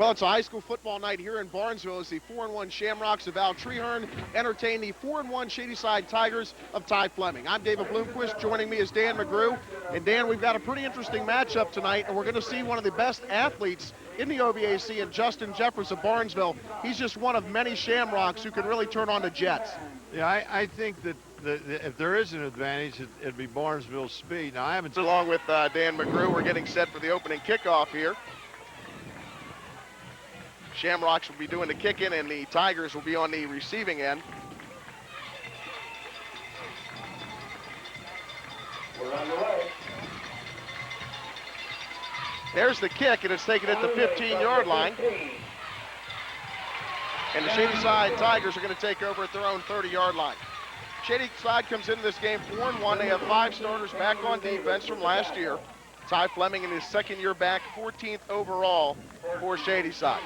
Well, it's a high school football night here in Barnesville as the 4-1 Shamrocks of Al Treherne entertain the 4-1 Shadyside Tigers of Ty Fleming. I'm David Bloomquist. Joining me is Dan McGrew. And Dan, we've got a pretty interesting matchup tonight, and we're going to see one of the best athletes in the OVAC, and Justin Jeffers of Barnesville. He's just one of many Shamrocks who can really turn on the Jets. Yeah, I think that if there is an advantage, it'd be Barnesville's speed. Now, I haven't... Along with Dan McGrew, we're getting set for the opening kickoff here. Shamrocks will be doing the kicking, and the Tigers will be on the receiving end. We're underway. There's the kick, and it's taken at the 15-yard line. And the Shadyside Tigers are going to take over at their own 30-yard line. Shadyside comes into this game 4-1. They have 5 starters back on defense from last year. Ty Fleming in his second year back, 14th overall for Shadyside.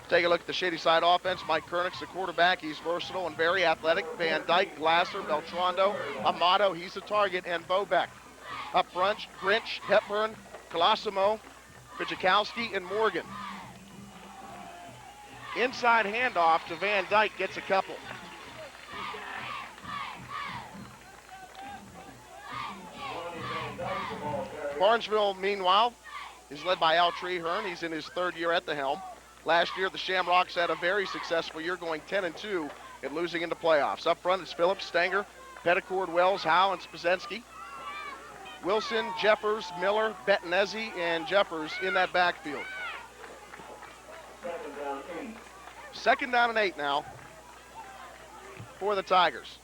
Take a look at the Shadyside offense. Mike Kernick's the quarterback. He's versatile and very athletic. Van Dyke, Glasser, Beltrando, Amato, he's the target, and Bobeck. Up front, Grinch, Hepburn, Colosimo, Fidzikowski, and Morgan. Inside handoff to Van Dyke, gets a couple. Barnesville, meanwhile, is led by Al Treherne. He's in his 3rd year at the helm. Last year, the Shamrocks had a very successful year, going 10-2 and losing in the playoffs. Up front, it's Phillips, Stanger, Petticord, Wells, Howe, and Spazensky. Wilson, Jeffers, Miller, Bettinezzi, and Jeffers in that backfield. 2nd down and 8 now for the Tigers.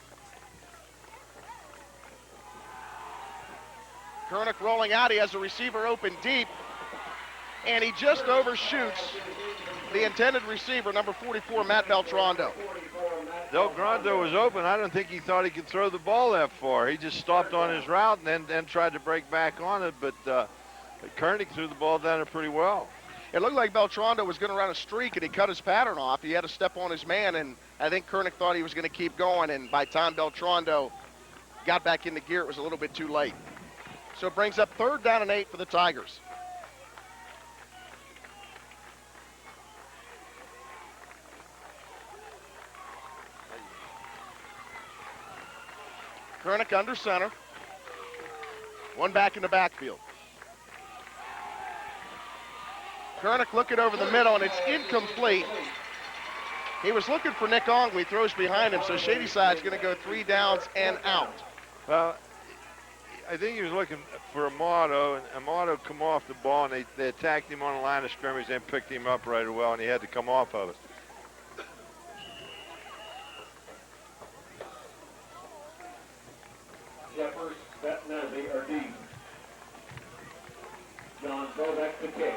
Kernick rolling out. He has a receiver open deep, and he just overshoots the intended receiver, number 44, Matt Beltrando. Del Grando was open. I don't think he thought he could throw the ball that far. He just stopped on his route and then tried to break back on it, but Kernick threw the ball down there pretty well. It looked like Beltrando was going to run a streak, and he cut his pattern off. He had to step on his man, and I think Kernick thought he was going to keep going, and by the time Beltrando got back into gear, it was a little bit too late. So it brings up 3rd down and 8 for the Tigers. Kernick under center. One back in the backfield. Kernick looking over the middle, and it's incomplete. He was looking for Nick Ogley, throws behind him, so Shadyside's going to go 3 downs and out. Well, I think he was looking for Amato, and Amato come off the ball, and they attacked him on the line of scrimmage and picked him up right away, and he had to come off of it. Jeffers, Bettinezzi are deep. John Bobeck to kick.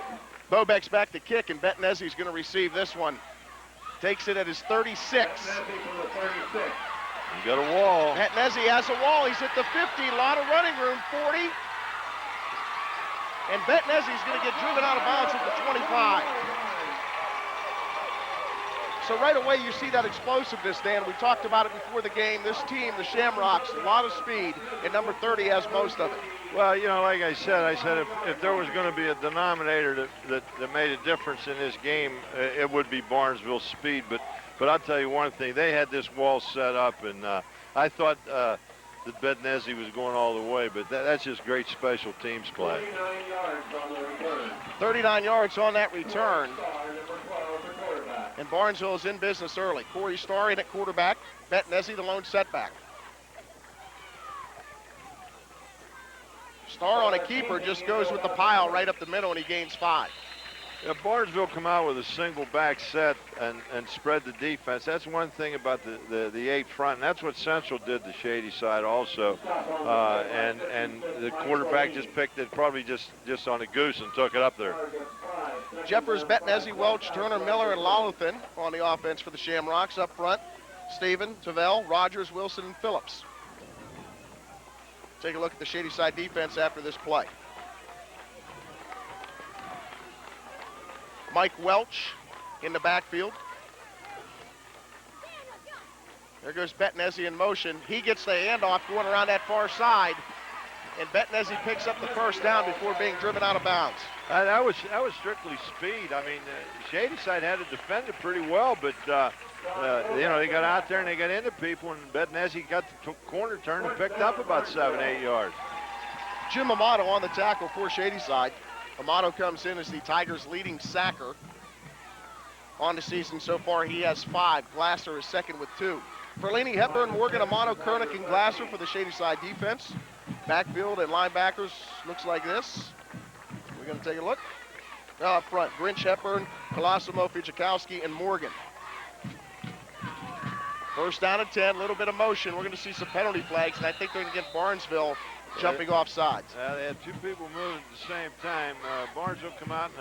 Bobeck's back to kick, and Bettinezzi's going to receive this one. Takes it at his 36. Bettinezzi from the 36. You got a wall. Bettinezzi has a wall. He's at the 50. A lot of running room. 40. And Bettinezzi's going to get driven out of bounds at the 25. So right away you see that explosiveness, Dan. We talked about it before the game. This team, the Shamrocks, a lot of speed, and number 30 has most of it. Well, you know, like I said if there was going to be a denominator that made a difference in this game, it would be Barnesville's speed. But I'll tell you one thing, they had this wall set up, and I thought that Bettinezzi was going all the way, but that's just great special teams play. 39 yards on the return. 39 yards on that return. And Barnesville is in business early. Corey Starr in at quarterback. Bettinezzi the lone setback. Starr on a keeper just goes with the pile right up the middle, and he gains 5. Yeah, Barnesville come out with a single back set and spread the defense. That's one thing about the 8 front, and that's what Central did to Shadyside also. And the quarterback just picked it probably just on a goose and took it up there. Jeffers, Bettinezzi, Welch, Turner, Miller, and Lolothin on the offense for the Shamrocks. Up front, Stephen, Tavel, Rogers, Wilson, and Phillips. Take a look at the Shadyside defense after this play. Mike Welch in the backfield. There goes Bettinezzi in motion. He gets the handoff going around that far side, and Bettinezzi picks up the first down before being driven out of bounds. That was strictly speed. I mean, Shadyside had to defend it pretty well, but you know, they got out there and they got into people, and Bettinezzi got the corner turn and picked up about 7-8 yards. Jim Amato on the tackle for Shadyside. Amato comes in as the Tigers' leading sacker. On the season so far, he has 5. Glasser is second with 2. Ferlini, Hepburn, Morgan, Amato, Kernick, and Glasser for the Shadyside defense. Backfield and linebackers looks like this. We're going to take a look. Up front, Grinch, Hepburn, Colosimo, Fijakowski, and Morgan. First down and 10, a little bit of motion. We're going to see some penalty flags, and I think they're going to get Barnesville jumping off sides. They had 2 people moving at the same time. Barnesville come out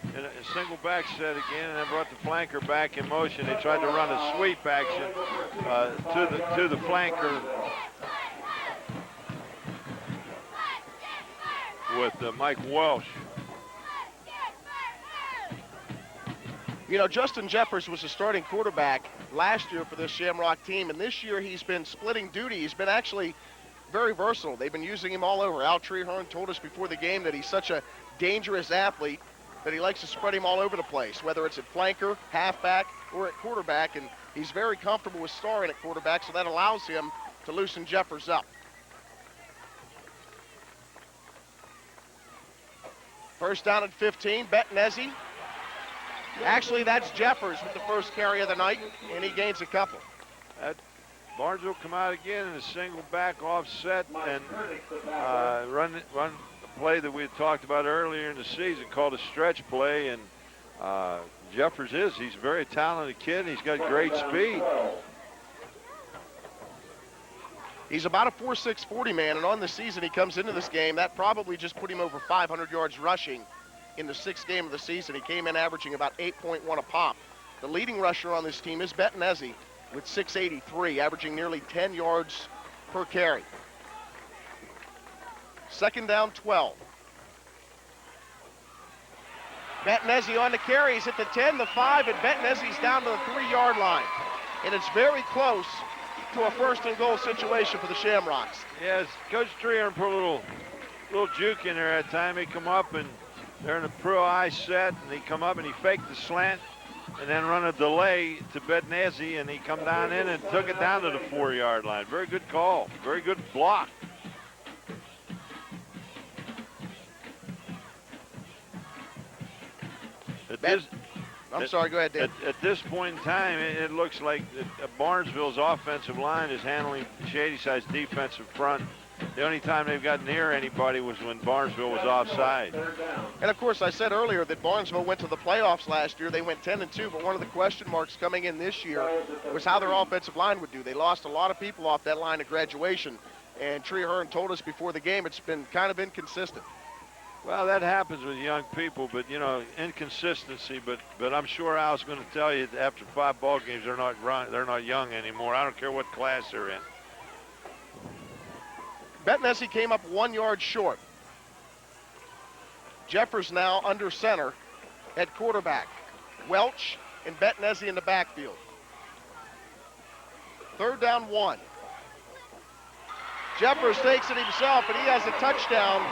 in a single back set again, and then brought the flanker back in motion. They tried to run a sweep action to the flanker with Mike Welsh. You know, Justin Jeffers was a starting quarterback last year for this Shamrock team, and this year he's been splitting duty. He's been actually very versatile. They've been using him all over. Al Treherne told us before the game that he's such a dangerous athlete that he likes to spread him all over the place, whether it's at flanker, halfback, or at quarterback, and he's very comfortable with starring at quarterback, so that allows him to loosen Jeffers up. First down at 15, Bettinezzi. Actually, that's Jeffers with the first carry of the night, and he gains a couple. Barnesville come out again in a single back offset and run the play that we had talked about earlier in the season called a stretch play, and Jeffers he's a very talented kid. He's got great speed. He's about a 4'6", 40 man, and on the season he comes into this game. That probably just put him over 500 yards rushing in the 6th game of the season. He came in averaging about 8.1 a pop. The leading rusher on this team is Bettinezzi with 683, averaging nearly 10 yards per carry. Second down, 12. Bettinezzi on the carry. He's at the 10, the 5, and Bettinezzi's down to the 3-yard line. And it's very close to a first and goal situation for the Shamrocks. Yes, Coach Treherne put a little juke in there at time. He come up and they're in a pro eye set, and he come up and he faked the slant and then run a delay to Bettinezzi, and he come down in and took it down to the 4-yard line. Very good call, very good block. I'm sorry, go ahead, Dan. At this point in time, it looks like Barnesville's offensive line is handling Shadyside's defensive front. The only time they've gotten near anybody was when Barnesville was offside. And of course, I said earlier that Barnesville went to the playoffs last year. They went 10-2, but one of the question marks coming in this year was how their offensive line would do. They lost a lot of people off that line at graduation, and Treherne told us before the game it's been kind of inconsistent. Well, that happens with young people, but you know, inconsistency. But I'm sure Al's going to tell you that after 5 ball games, they're not young anymore. I don't care what class they're in. Bettinezzi came up 1 yard short. Jeffers now under center at quarterback. Welch and Bettinezzi in the backfield. Third down, 1. Jeffers takes it himself, and he has a touchdown.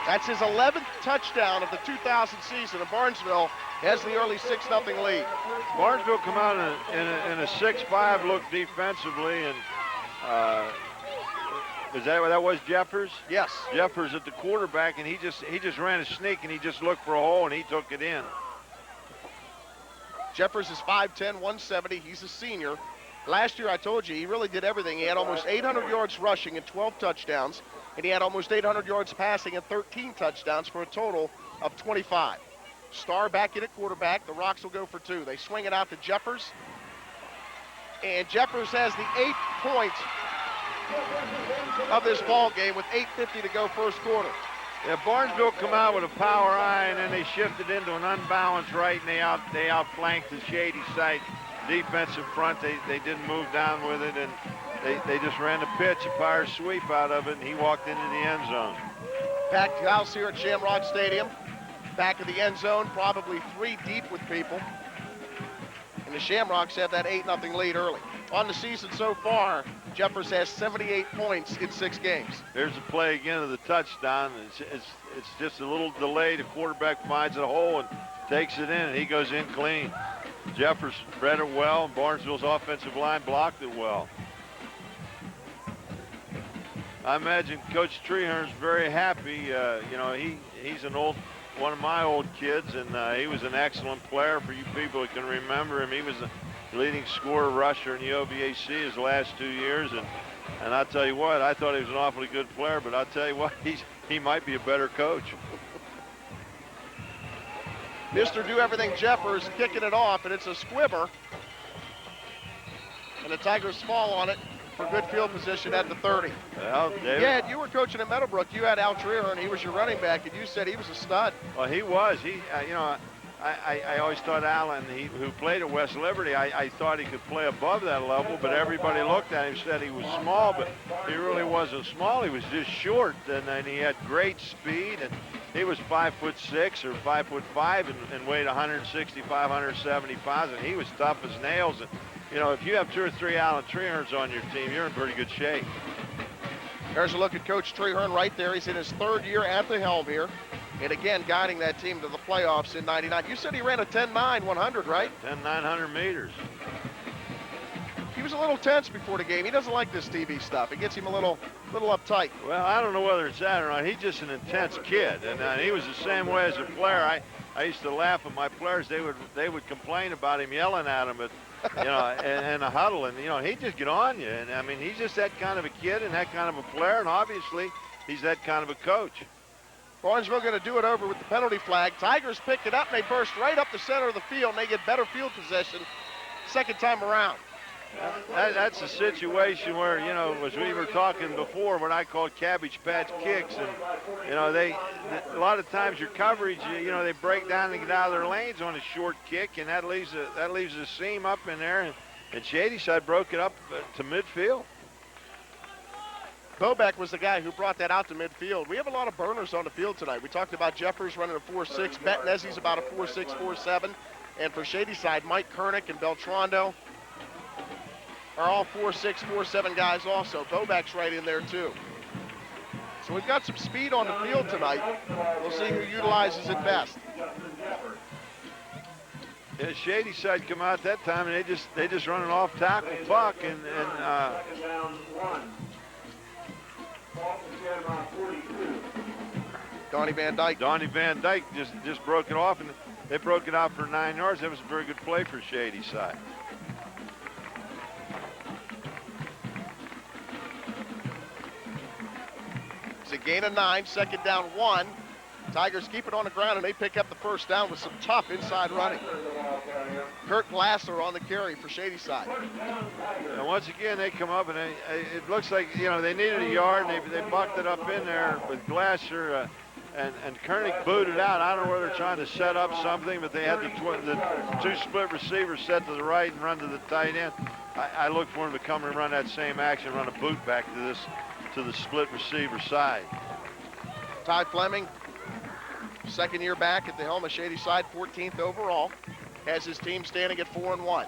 That's his 11th touchdown of the 2000 season, and Barnesville has the early 6-0 lead. Barnesville come out in a 6-5 look defensively, and is that was Jeffers? Yes. Jeffers at the quarterback, and he just ran a sneak, and he just looked for a hole, and he took it in. Jeffers is 5'10", 170. He's a senior. Last year, I told you, he really did everything. He had almost 800 yards rushing and 12 touchdowns, and he had almost 800 yards passing and 13 touchdowns for a total of 25. Starr back in at quarterback. The Rocks will go for 2. They swing it out to Jeffers, and Jeffers has the 8th point of this ball game with 8:50 to go first quarter. Yeah, Barnesville come out with a power eye, and then they shifted into an unbalanced right, and they outflanked the Shadyside defensive front. They didn't move down with it, and they just ran a pitch, a power sweep out of it, and he walked into the end zone. Packed house here at Shamrock Stadium. Back of the end zone, probably 3 deep with people. And the Shamrocks had that 8-0 lead early. On the season so far, Jeffers has 78 points in 6 games. Here's the play again of the touchdown. It's just a little delay. The quarterback finds a hole and takes it in, and he goes in clean. Jeffers read it well, and Barnesville's offensive line blocked it well. I imagine Coach Trehern's very happy. You know, he's one of my old kids, and he was an excellent player. For you people that can remember him, he was the leading scorer rusher in the OVAC his last 2 years, and I'll tell you what, I thought he was an awfully good player, but I'll tell you what, he might be a better coach. Mr. Do Everything Jeffers kicking it off, and it's a squibber. And the Tigers fall on it for good field position at the 30. Well, David, Yeah, you were coaching at Meadowbrook. You had Al Trehern, he was your running back, and you said he was a stud. well, he was. You know, I always thought Alan, who played at West Liberty, I thought he could play above that level, but everybody looked at him and said he was small, but he really wasn't small. He was just short, and he had great speed, and he was 5'6" or 5'5" and weighed 165, 170 pounds, and he was tough as nails. And you know, if you have 2 or 3 Alan Treherns on your team, you're in pretty good shape. There's a look at Coach Trehern right there. He's in his 3rd year at the helm here. And again, guiding that team to the playoffs in '99. You said he ran a 10.9 100, right? 900 meters. He was a little tense before the game. He doesn't like this TV stuff. It gets him a little uptight. Well, I don't know whether it's that or not. He's just an intense kid, and he was the same way as a player. I used to laugh at my players. They would complain about him yelling at him, you know, in a huddle, and you know, he'd just get on you. And I mean, he's just that kind of a kid and that kind of a player, and obviously, he's that kind of a coach. Barnesville going to do it over with the penalty flag. Tigers pick it up, and they burst right up the center of the field, and they get better field possession second time around. That's a situation where, you know, as we were talking before, what I call cabbage patch kicks, and you know, a lot of times your coverage, you know, they break down and get out of their lanes on a short kick, and that leaves a seam up in there, and Shadyside broke it up to midfield. Boback was the guy who brought that out to midfield. We have a lot of burners on the field tonight. We talked about Jeffers running a 4.6. Bettinezzi's about a 4.6, 4.7. And for Shadyside, Mike Kernick and Beltrando are all 4.6, 4.7 guys also. Boback's right in there too. So we've got some speed on the field tonight. We'll see who utilizes it best. Yeah, Shadyside come out that time, and they just run an off tackle puck, and Donnie Van Dyke. Donnie Van Dyke just broke it off, and they broke it out for 9 yards. That was a very good play for Shadyside. It's a gain of 9, second down 1. Tigers keep it on the ground, and they pick up the first down with some tough inside running. Kurt Glasser on the carry for Shadyside. And once again, they come up, and it looks like, you know, they needed a yard, and they bucked it up in there with Glasser, and Kernick booted out. I don't know whether they're trying to set up something, but they had the 2 split receivers set to the right and run to the tight end. I look for them to come and run that same action, run a boot back to the split receiver side. Ty Fleming, second year back at the helm of Shadyside, 14th overall, has his team standing at 4-1.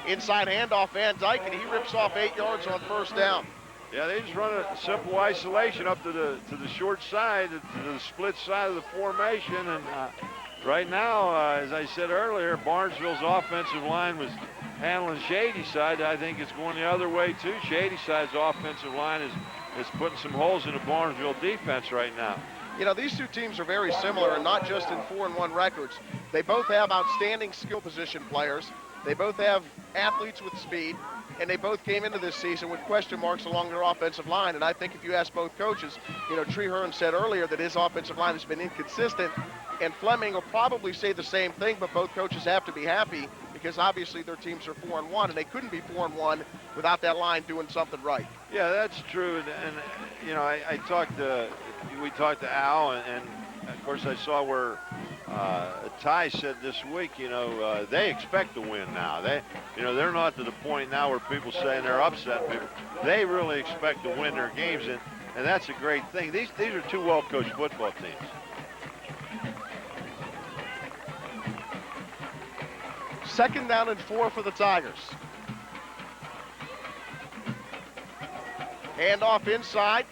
Inside handoff, Van Dyke, and he rips off 8 yards on first down. Yeah, they just run a simple isolation up to the short side, to the split side of the formation, and right now, as I said earlier, Barnesville's offensive line was handling Shadyside. I think it's going the other way too. Shadyside's offensive line is putting some holes in the Barnesville defense right now. You know, these two teams are very similar, and not just in 4-1 records. They both have outstanding skill position players. They both have athletes with speed, and they both came into this season with question marks along their offensive line. And I think if you ask both coaches, you know, Trehern said earlier that his offensive line has been inconsistent, and Fleming will probably say the same thing, but both coaches have to be happy because obviously their teams are 4-1, and they couldn't be 4-1 without that line doing something right. Yeah, that's true. And you know, we talked to Al, and of course I saw where Ty said this week, you know, they expect to win now. They're not to the point now where people saying they're upset people. They really expect to win their games, and that's a great thing. These are 2 well-coached football teams. Second down and 4 for the Tigers. Handoff inside,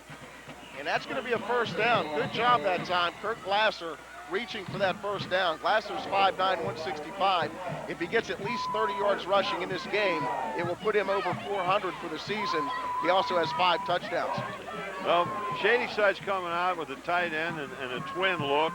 and that's going to be a first down. Good job that time. Kirk Glasser reaching for that first down. Glasser's 5'9", 165. If he gets at least 30 yards rushing in this game, it will put him over 400 for the season. He also has 5 touchdowns. Well, Shadyside's coming out with a tight end and a twin look,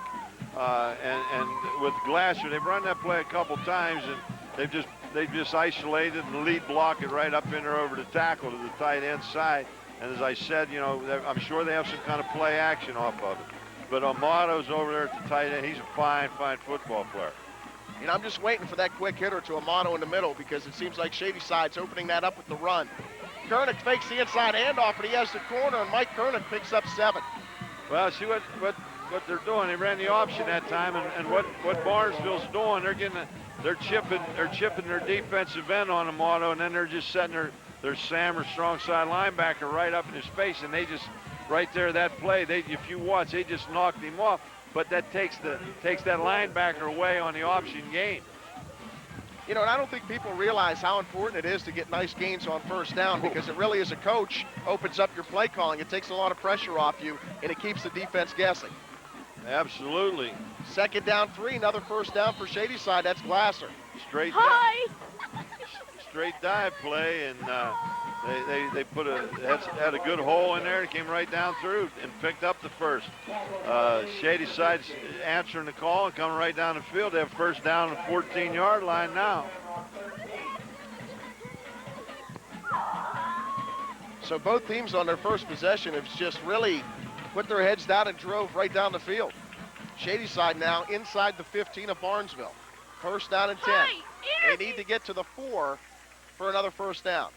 and with Glasser, they've run that play a couple times, and they've just isolated and lead block it right up in there over the tackle to the tight end side. And as I said, you know, I'm sure they have some kind of play action off of it. But Amato's over there at the tight end. He's a fine, fine football player. And I'm just waiting for that quick hitter to Amato in the middle, because it seems like Shadyside's opening that up with the run. Kernick fakes the inside handoff, and he has the corner, and Mike Kernick picks up 7. Well, see what they're doing. They ran the option that time, and what Barnesville's doing, they're chipping their defensive end on Amato, and then they're just setting their Sam or strong side linebacker right up in his face, and they just right there that play. If you watch, they just knocked him off. But that takes that linebacker away on the option game. You know, and I don't think people realize how important it is to get nice gains on first down, because it really, as a coach, opens up your play calling. It takes a lot of pressure off you, and it keeps the defense guessing. Absolutely. Second down 3, another first down for Shadyside. That's Glasser. Straight dive play, and they had a good hole in there and came right down through and picked up the first. Shadyside's answering the call and coming right down the field. They have first down on the 14-yard line now. So both teams on their first possession have just really put their heads down and drove right down the field. Shadyside now inside the 15 of Barnesville. First down and 10. They need to get to the 4 for another first down.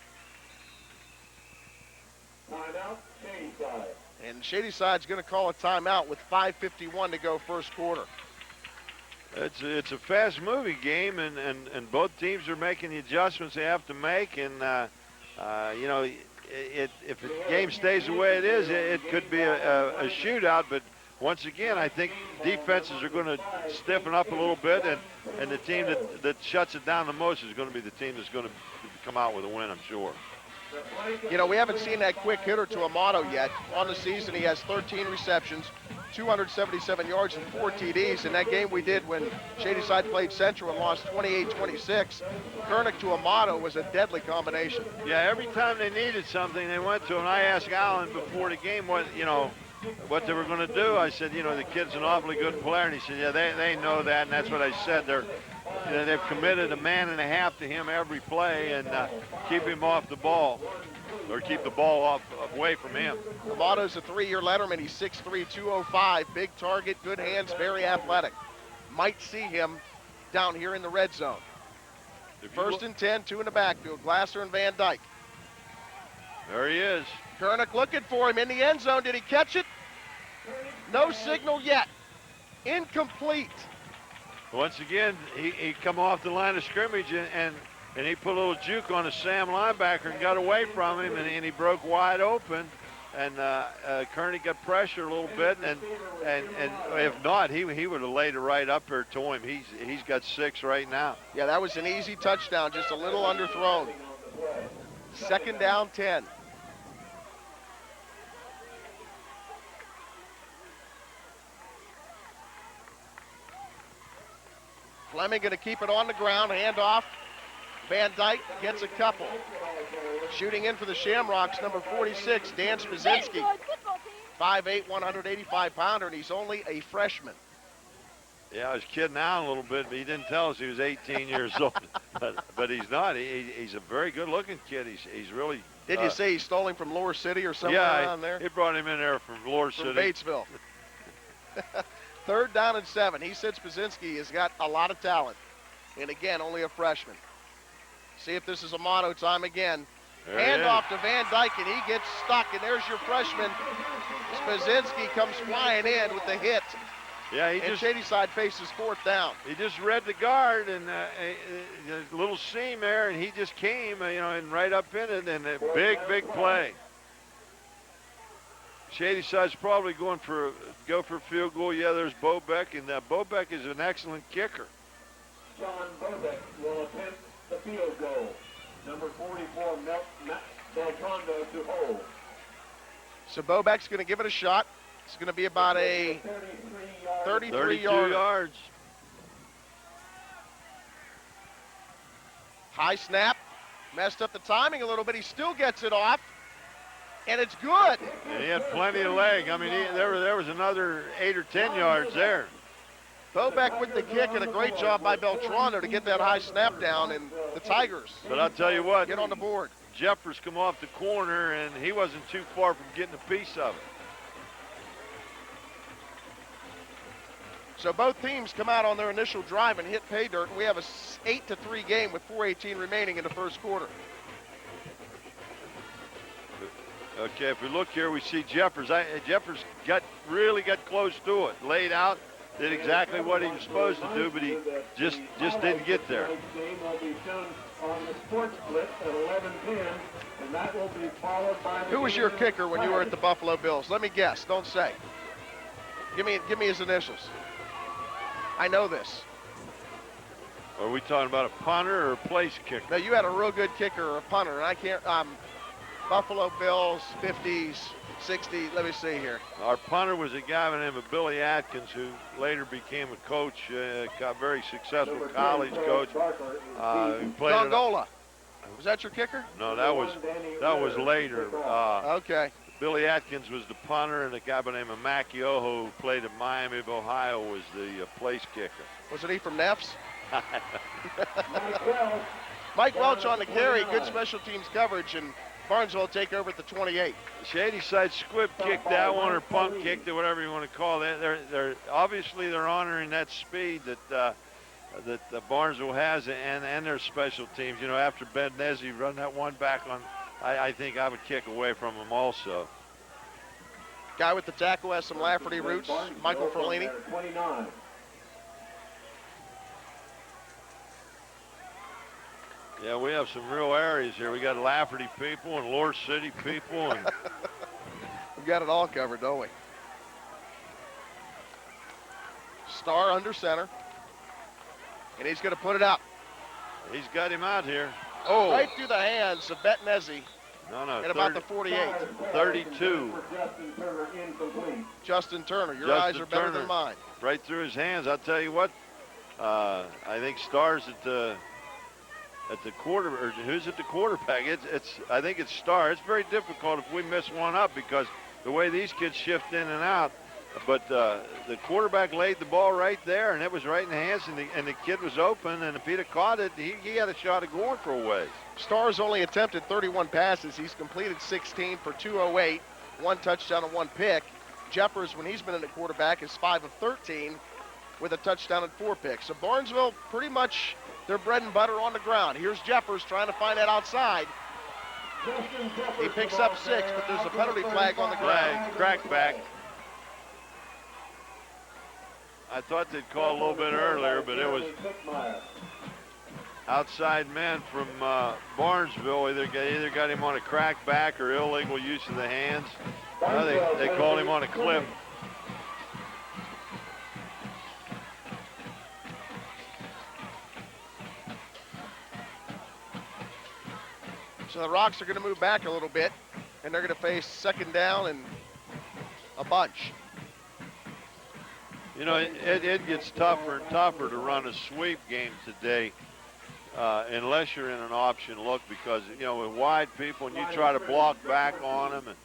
Timeout, Shadyside. And Shadyside's going to call a timeout with 5:51 to go first quarter. It's a fast-moving game, and both teams are making the adjustments they have to make. And you know, if the game stays the way it is, it could be a shootout. But once again, I think defenses are going to stiffen up a little bit, and the team that shuts it down the most is going to be the team that's going to come out with a win, I'm sure. You know, we haven't seen that quick hitter to Amato yet. On the season, he has 13 receptions, 277 yards, and 4 TDs. In that game we did when Shadyside played Central and lost 28-26, Kernick to Amato was a deadly combination. Yeah, every time they needed something, they went to him. I asked Alan before the game what they were going to do. I said, you know, the kid's an awfully good player, and he said, yeah, they know that, and that's what I said. They've committed a man and a half to him every play and keep him off the ball, or keep the ball away from him. Amato's a 3-year letterman. He's 6'3", 205, big target, good hands, very athletic. Might see him down here in the red zone. First and 10, 2 in the backfield, Glasser and Van Dyke. There he is. Kernick looking for him in the end zone. Did he catch it? No signal yet. Incomplete. Once again, he come off the line of scrimmage and he put a little juke on the Sam linebacker and got away from him, and he broke wide open. And Kearney got pressure a little bit, and if not, he would have laid it right up there to him. He's got 6 right now. Yeah, that was an easy touchdown, just a little underthrown. Second down, 10. Fleming going to keep it on the ground, handoff. Van Dyke gets a couple. Shooting in for the Shamrocks, number 46, Dan Spazinski. 5'8", 185-pounder, and he's only a freshman. Yeah, I was kidding Alan a little bit, but he didn't tell us he was 18 years old. But he's not. He's a very good-looking kid. He's really. Did you say he stole him from Lower City or somewhere around there? Yeah, he brought him in there from Lower City. From Batesville. Third down and 7. He said Spazinski has got a lot of talent. And again, only a freshman. See if this is a motto time again. Handoff to Van Dyke, and he gets stuck. And there's your freshman. Spazinski comes flying in with the hit. Yeah, and Shadyside faces fourth down. He just read the guard, and a little seam there, and he just came, and right up in it, and a big play. Shadyside's probably go for a field goal. Yeah, there's Bobeck, and Bobeck is an excellent kicker. John Bobek will attempt the field goal. Number 44, Matt Beltrando to hold. So Bobek's going to give it a shot. It's going to be about a 33 32 yards. yards. High snap. Messed up the timing a little bit. He still gets it off. And it's good. And he had plenty of leg. I mean, there was another 8 or 10 yards there. Bobek with the kick, and a great job by Beltrando to get that high snap down, and the Tigers But I'll tell you what, get on the board. Jeffers come off the corner, and he wasn't too far from getting a piece of it. So both teams come out on their initial drive and hit pay dirt, and we have a 8-3 game with 4:18 remaining in the first quarter. Okay, if we look here, we see Jeffers. Jeffers really got close to it, laid out, did exactly what he was supposed to do, but he just didn't get there. Game will be shown on the sports split at 11:10, and that will be followed by the Who was your kicker when you were at the Buffalo Bills? Let me guess. Don't say. Give me his initials. I know this. Are we talking about a punter or a place kicker? No, you had a real good kicker or a punter, and I can't. Buffalo Bills, 50s, 60s. Let me see here. Our punter was a guy by the name of Billy Atkins, who later became a coach, got very successful college coach. Who played at- Gongola. Was that your kicker? No, that was later. Okay. Billy Atkins was the punter, and a guy by the name of Macchioho, who played at Miami of Ohio, was the place kicker. Wasn't he from Neffs? Mike Welch. Mike Welch on the carry. Good special teams coverage, and Barnesville will take over at the 28. Shadyside Squib kicked that one, or pump kicked it, whatever you want to call it. They're obviously they're honoring that speed that Barnesville has, and their special teams. You know, after Bednezi run that one back on, I think I would kick away from him also. Guy with the tackle has some Lafferty roots. Michael Ferlini. 29. Yeah, we have some real areas here. We got Lafferty people and Lore City people, and We've got it all covered, don't we? Starr under center. And he's going to put it up. he's got him out here. Oh. Right through the hands of Betnezi No, at about the 48. 32. For Justin Turner, incomplete. Justin Turner, your Justin eyes are better Turner. than mine. Right through his hands. I'll tell you what, I think Starr's at the quarter, or who's at the quarterback? I think it's Starr. It's very difficult if we miss one up because the way these kids shift in and out. But the quarterback laid the ball right there, and it was right in the hands, and the kid was open, and if he'd have caught it, he had a shot of going for a ways. Starr's only attempted 31 passes. He's completed 16 for 208, 1 touchdown and 1 pick. Jeffers, when he's been in at quarterback, is 5 of 13 with a touchdown and 4 picks. So Barnesville, pretty much their bread and butter on the ground. Here's Jeffers trying to find that outside. He picks up 6, but there's a penalty flag on the ground. Crack back. I thought they'd call a little bit earlier, but it was outside man from Barnesville. Either got him on a crackback or illegal use of the hands. No, they called him on a clip. So the Rocks are going to move back a little bit, and they're going to face second down and a bunch. You know, it gets tougher and tougher to run a sweep game today unless you're in an option look because, you know, with wide people and you try to block back on them and,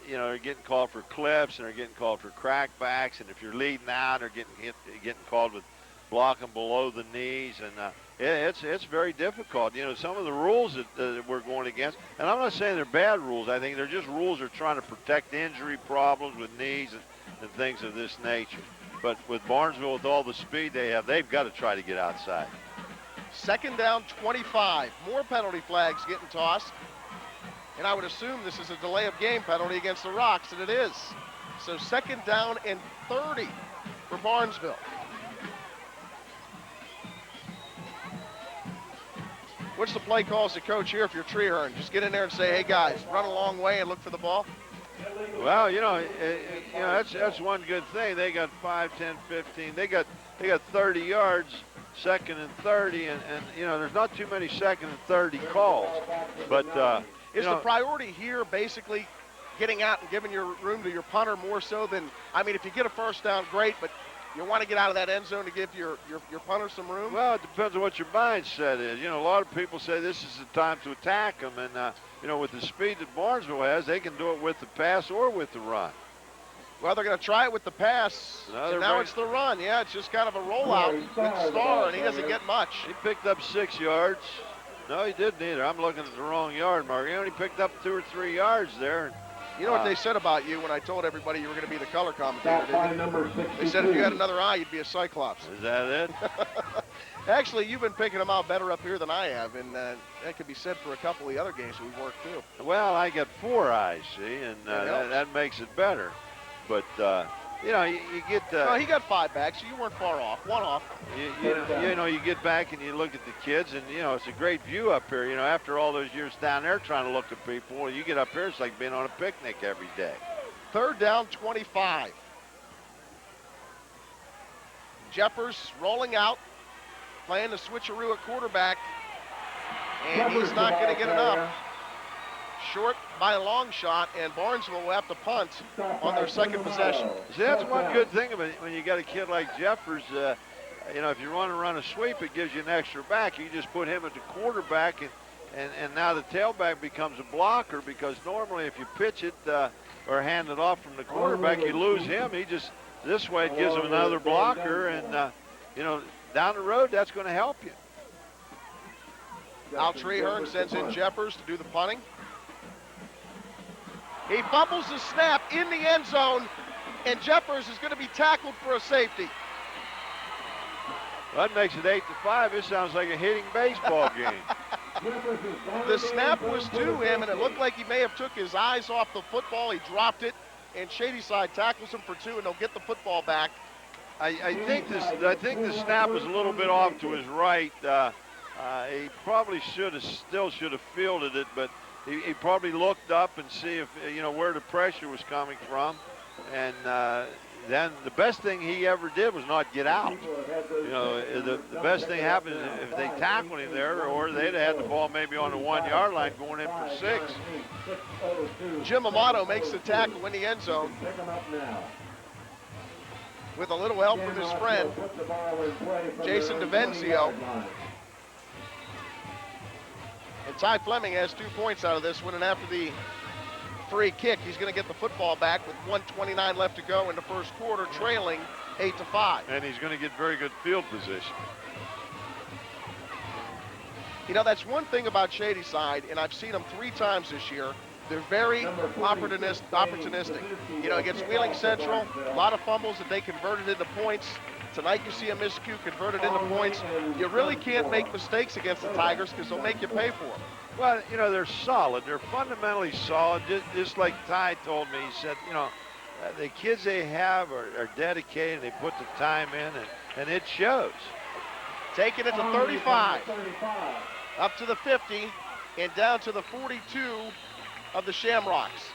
they're getting called for clips and they're getting called for crackbacks, and if you're leading out, they're getting called with blocking below the knees, and it's very difficult. You know, some of the rules that we're going against, and I'm not saying they're bad rules. I think they're just rules that are trying to protect injury problems with knees and things of this nature. But with Barnesville, with all the speed they have, they've got to try to get outside. Second down, 25. More penalty flags getting tossed. And I would assume this is a delay of game penalty against the Rocks, and it is. So second down and 30 for Barnesville. What's the play call as the coach here if you're Treehorn? Just get in there and say, hey guys, run a long way and look for the ball? Well, that's one good thing. They got 5, 10, 15. They got 30 yards second and 30, and you know, there's not too many second and 30 calls. But is the priority here basically getting out and giving your room to your punter more so than, I mean, if you get a first down, great, but you want to get out of that end zone to give your punter some room? Well, it depends on what your mindset is. You know, a lot of people say this is the time to attack them, and you know, with the speed that Barnesville has, they can do it with the pass or with the run. Well, they're going to try it with the pass, and now it's the run. Yeah, it's just kind of a rollout with Starr, and he doesn't get much. He picked up 6 yards. No, he didn't either. I'm looking at the wrong yard mark. He only picked up 2 or 3 yards there. You know what they said about you when I told everybody you were going to be the color commentator, didn't they? They said if you had another eye, you'd be a Cyclops. Is that it? Actually, you've been picking them out better up here than I have, and that could be said for a couple of the other games we've worked too. Well, I got 4 eyes, see, and that makes it better. But, you know, you get... no, he got 5 back, so you weren't far off. 1 off. You know, you get back and you look at the kids, and, you know, it's a great view up here. You know, after all those years down there trying to look at people, you get up here, it's like being on a picnic every day. 3rd down, 25. Jeffers rolling out, playing the switcheroo at quarterback, and he's not going to get enough. Short by a long shot, and Barnesville will have to punt on their second possession. See, that's one good thing about it when you got a kid like Jeffers. You know, if you want to run a sweep, it gives you an extra back. You just put him at the quarterback, and now the tailback becomes a blocker, because normally if you pitch it or hand it off from the quarterback, you lose him. He just, this way it gives him another blocker, and, you know, down the road, that's going to help you. Al Treherne sends in Jeffers to do the punting. He fumbles the snap in the end zone, and Jeffers is going to be tackled for a safety. Well, that makes it 8-5. This sounds like a hitting baseball game. The snap was to him, and it looked like he may have took his eyes off the football. He dropped it, and Shadyside tackles him for 2, and they'll get the football back. I think the snap was a little bit off to his right. He probably should have fielded it, but he probably looked up and see if, you know, where the pressure was coming from. And then the best thing he ever did was not get out. You know, the best thing happened if they tackled him there, or they'd have had the ball maybe on the 1-yard line going in for 6. Jim Amato makes the tackle in the end zone with a little help from his friend, Jason DiVenzio. And Ty Fleming has 2 points out of this one, and after the free kick, he's going to get the football back with 1:29 left to go in the first quarter, trailing 8-5. And he's going to get very good field position. You know, that's one thing about Shadyside, and I've seen them 3 times this year. They're very opportunistic. You know, against Wheeling Central, a lot of fumbles that they converted into points. Tonight you see a miscue converted into points. You really can't make mistakes against the Tigers because they'll make you pay for them. Well, you know, they're solid. They're fundamentally solid, just like Ty told me. He said, you know, the kids they have are dedicated. They put the time in, and it shows. Taking it to 35, up to the 50, and down to the 42 of the Shamrocks.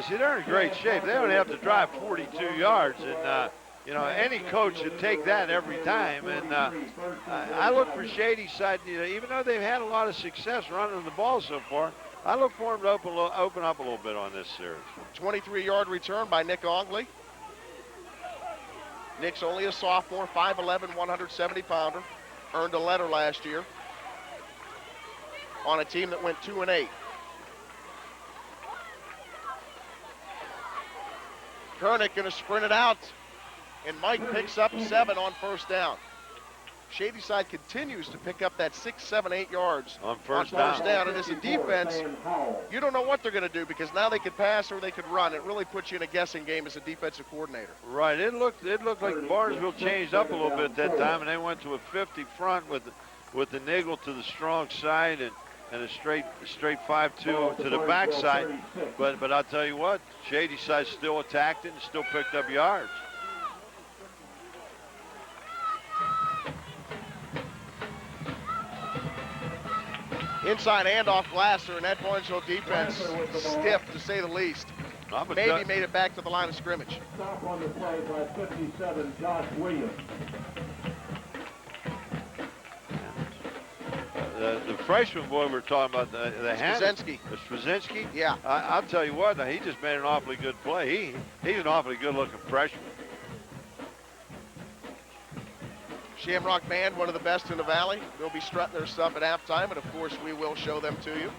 See, they're in great shape. They don't have to drive 42 yards, and you know, any coach should take that every time. And I look for Shadyside, you know, even though they've had a lot of success running the ball so far, I look for them to open up a little bit on this series. 23-yard return by Nick Ogley. Nick's only a sophomore, 5'11", 170-pounder. Earned a letter last year on a team that went 2-8. Kernick going to sprint it out, and Mike picks up 7 on first down. Shadyside continues to pick up that 6, 7, 8 yards on first down. And as a defense, you don't know what they're going to do because now they could pass or they could run. It really puts you in a guessing game as a defensive coordinator. Right. It looked like Barnesville changed up a little bit at that time, and they went to a 50 front with the niggle to the strong side and a straight 5-2 to the backside. But I'll tell you what, Shadyside still attacked it and still picked up yards. Inside handoff, Glasser, and that Barnesville defense stiff, to say the least. Maybe made it back to the line of scrimmage. Stop on the play by 57, Josh Williams. the freshman boy we were talking about, the Straczynski. Yeah. I'll tell you what, he just made an awfully good play. He's an awfully good-looking freshman. Shamrock band, one of the best in the Valley. They'll be strutting their stuff at halftime, and of course we will show them to you.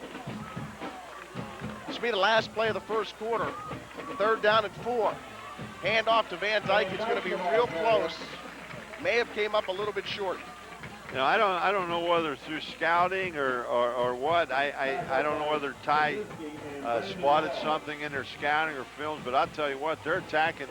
This will be the last play of the first quarter. 3rd down and 4. Hand off to Van Dyke. It's going to be real close. May have came up a little bit short. You know, I don't know whether through scouting or what. I don't know whether Ty spotted something in their scouting or films, but I'll tell you what, they're attacking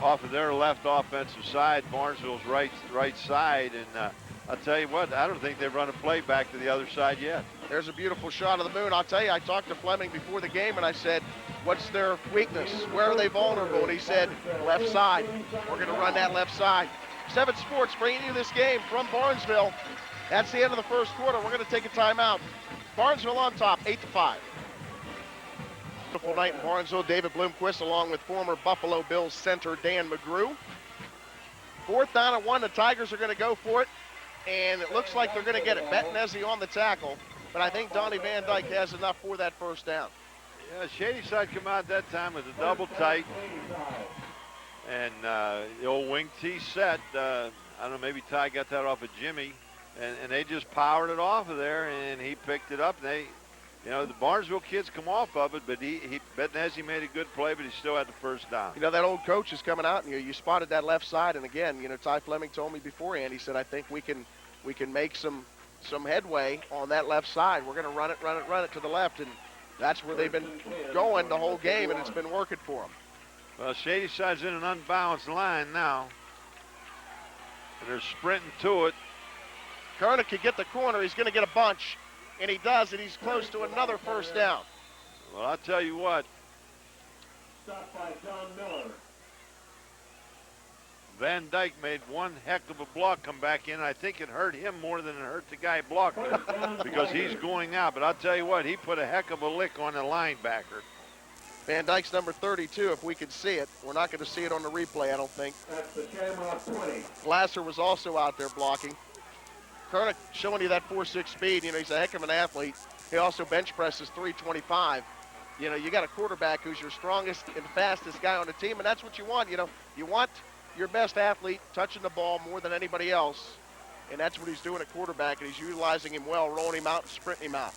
off of their left offensive side, Barnesville's right side, and I'll tell you what, I don't think they've run a play back to the other side yet. There's a beautiful shot of the moon. I'll tell you, I talked to Fleming before the game, and I said, what's their weakness? Where are they vulnerable? And he said, left side. We're going to run that left side. 7 Sports bringing you this game from Barnesville. That's the end of the first quarter. We're going to take a timeout. Barnesville on top, 8-5. Beautiful night in Barnesville. David Bloomquist along with former Buffalo Bills center Dan McGrew. 4th down and 1. The Tigers are going to go for it, and it looks like they're going to get it. Bettinezzi on the tackle, but I think Donnie Van Dyke has enough for that first down. Yeah, Shadyside come out that time with a double tight, and the old wing T set. I don't know, maybe Ty got that off of Jimmy, and they just powered it off of there, and he picked it up. And you know, the Barnesville kids come off of it, but Bettinezzi made a good play, but he still had the first down. You know, that old coach is coming out, and you spotted that left side, and again, you know, Ty Fleming told me beforehand, he said, I think we can make some headway on that left side. We're going to run it to the left, and that's where they've been going the whole game, and it's been working for them. Well, Shadyside's in an unbalanced line now, and they're sprinting to it. Kernick could get the corner. He's going to get a bunch, and he does, and he's close to another first down. Well, I'll tell you what. Stopped by John Miller. Van Dyke made one heck of a block come back in. I think it hurt him more than it hurt the guy blocking him because he's going out. But I'll tell you what, he put a heck of a lick on the linebacker. Van Dyke's number 32, if we can see it. We're not going to see it on the replay, I don't think. That's the Shamrock 20. Glasser was also out there blocking. Kernick showing you that 4.6 speed. You know, he's a heck of an athlete. He also bench presses 325. You know, you got a quarterback who's your strongest and fastest guy on the team, and that's what you want. You know, you want your best athlete touching the ball more than anybody else, and that's what he's doing at quarterback, and he's utilizing him well, rolling him out and sprinting him out.